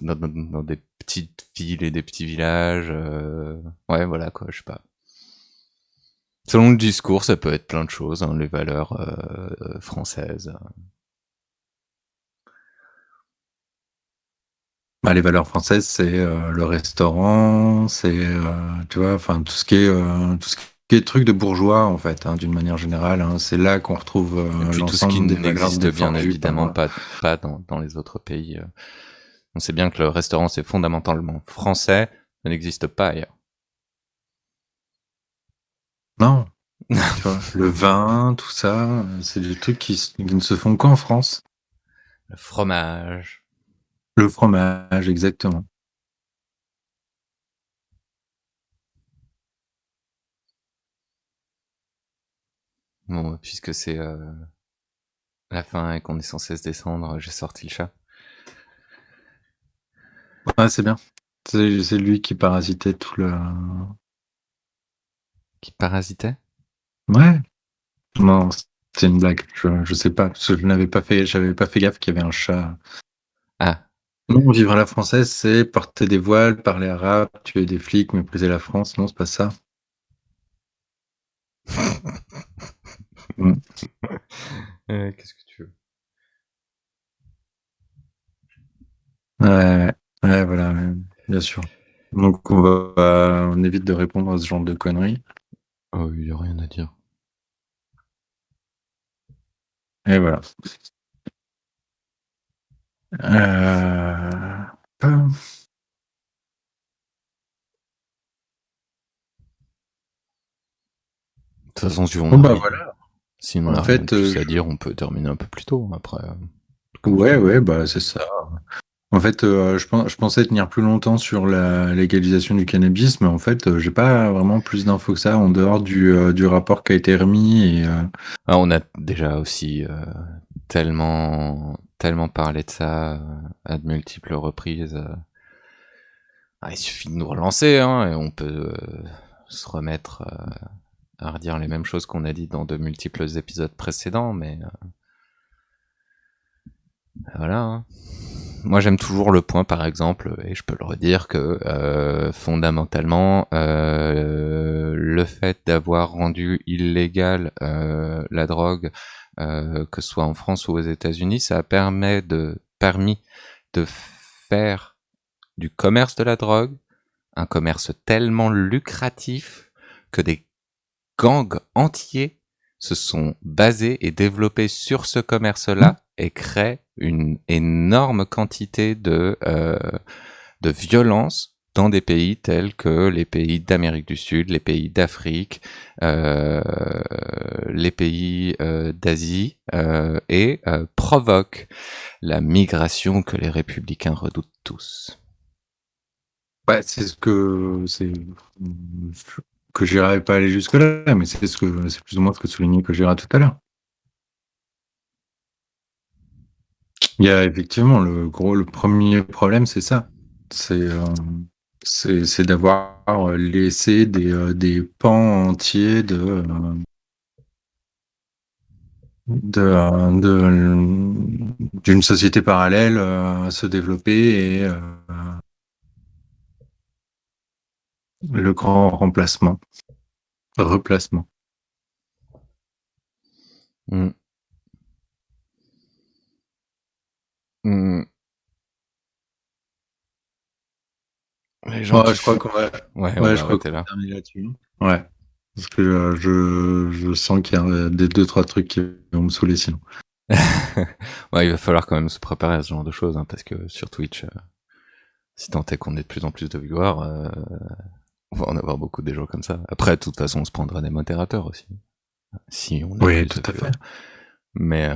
dans des petites villes et des petits villages. Ouais, voilà quoi, je sais pas. Selon le discours, ça peut être plein de choses, hein, les valeurs françaises. Bah, les valeurs françaises, c'est le restaurant, c'est tu vois, enfin tout ce qui est truc de bourgeois en fait, d'une manière générale. C'est là qu'on retrouve Et puis tout ce qui l'ensemble des valeurs n'existe bien défendues évidemment par. pas dans les autres pays. On sait bien que le restaurant c'est fondamentalement français, ça n'existe pas ailleurs. Non, tu vois, le vin, tout ça, c'est des trucs qui ne se font qu'en France. Le fromage. Le fromage, exactement. Bon, puisque c'est la fin et qu'on est censé se descendre, j'ai sorti le chat. Ouais, c'est bien. C'est lui qui parasitait tout le. Qui parasitait? Ouais. Non, c'est une blague. Je sais pas, parce que j'avais pas fait gaffe qu'il y avait un chat. Ah. Non, vivre à la française, c'est porter des voiles, parler arabe, tuer des flics, mépriser la France. Non, c'est pas ça. Mm. Qu'est-ce que tu veux? Ouais, ouais, voilà, ouais, bien sûr. Donc on évite de répondre à ce genre de conneries. Oh, il y a rien à dire. Et voilà. Euh... De toute façon, si on Bon bah arrive, voilà. si on En n'a rien de fait, plus à dire, on peut terminer un peu plus tôt après. Comme tu ouais, veux. ouais, bah c'est ça. En fait, je pensais tenir plus longtemps sur la légalisation du cannabis, mais en fait, j'ai pas vraiment plus d'infos que ça en dehors du rapport qui a été remis Ah, on a déjà aussi tellement parlé de ça à de multiples reprises. Il suffit de nous relancer, hein, et on peut se remettre à redire les mêmes choses qu'on a dit dans de multiples épisodes précédents, mais voilà. Hein. Moi, j'aime toujours le point, par exemple, et je peux le redire, que fondamentalement, le fait d'avoir rendu illégal la drogue, que ce soit en France ou aux États-Unis, ça a permis de faire du commerce de la drogue un commerce tellement lucratif que des gangs entiers se sont basés et développés sur ce commerce-là et créent une énorme quantité de violence dans des pays tels que les pays d'Amérique du Sud, les pays d'Afrique, euh, les pays d'Asie, et provoquent la migration que les républicains redoutent tous. ouais, c'est que j'irai pas aller jusque là, mais c'est plus ou moins ce que soulignait que j'irai tout à l'heure. Il y a effectivement le premier problème, c'est ça. C'est c'est d'avoir laissé des pans entiers d'une société parallèle se développer et le grand replacement. Mm. Mm. Les gens Ouais, qui je crois font... qu'on va, Ouais, on ouais, va je crois arrêter qu'on va là. terminer là-dessus. Ouais, parce que je sens qu'il y a des deux trois trucs qui vont me saouler sinon. Ouais, il va falloir quand même se préparer à ce genre de choses, hein, parce que sur Twitch, si tant est qu'on ait de plus en plus de viewers, On va en avoir beaucoup des gens comme ça. Après, de toute façon, on se prendra des modérateurs aussi. Si on a Oui, plus tout de à fait. followers. Mais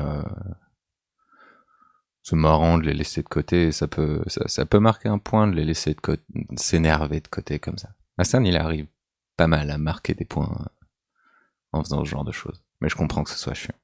c'est marrant de les laisser de côté. Ça peut marquer un point de les laisser de côté, s'énerver de côté comme ça. Hassan, il arrive pas mal à marquer des points en faisant ce genre de choses. Mais je comprends que ce soit chiant.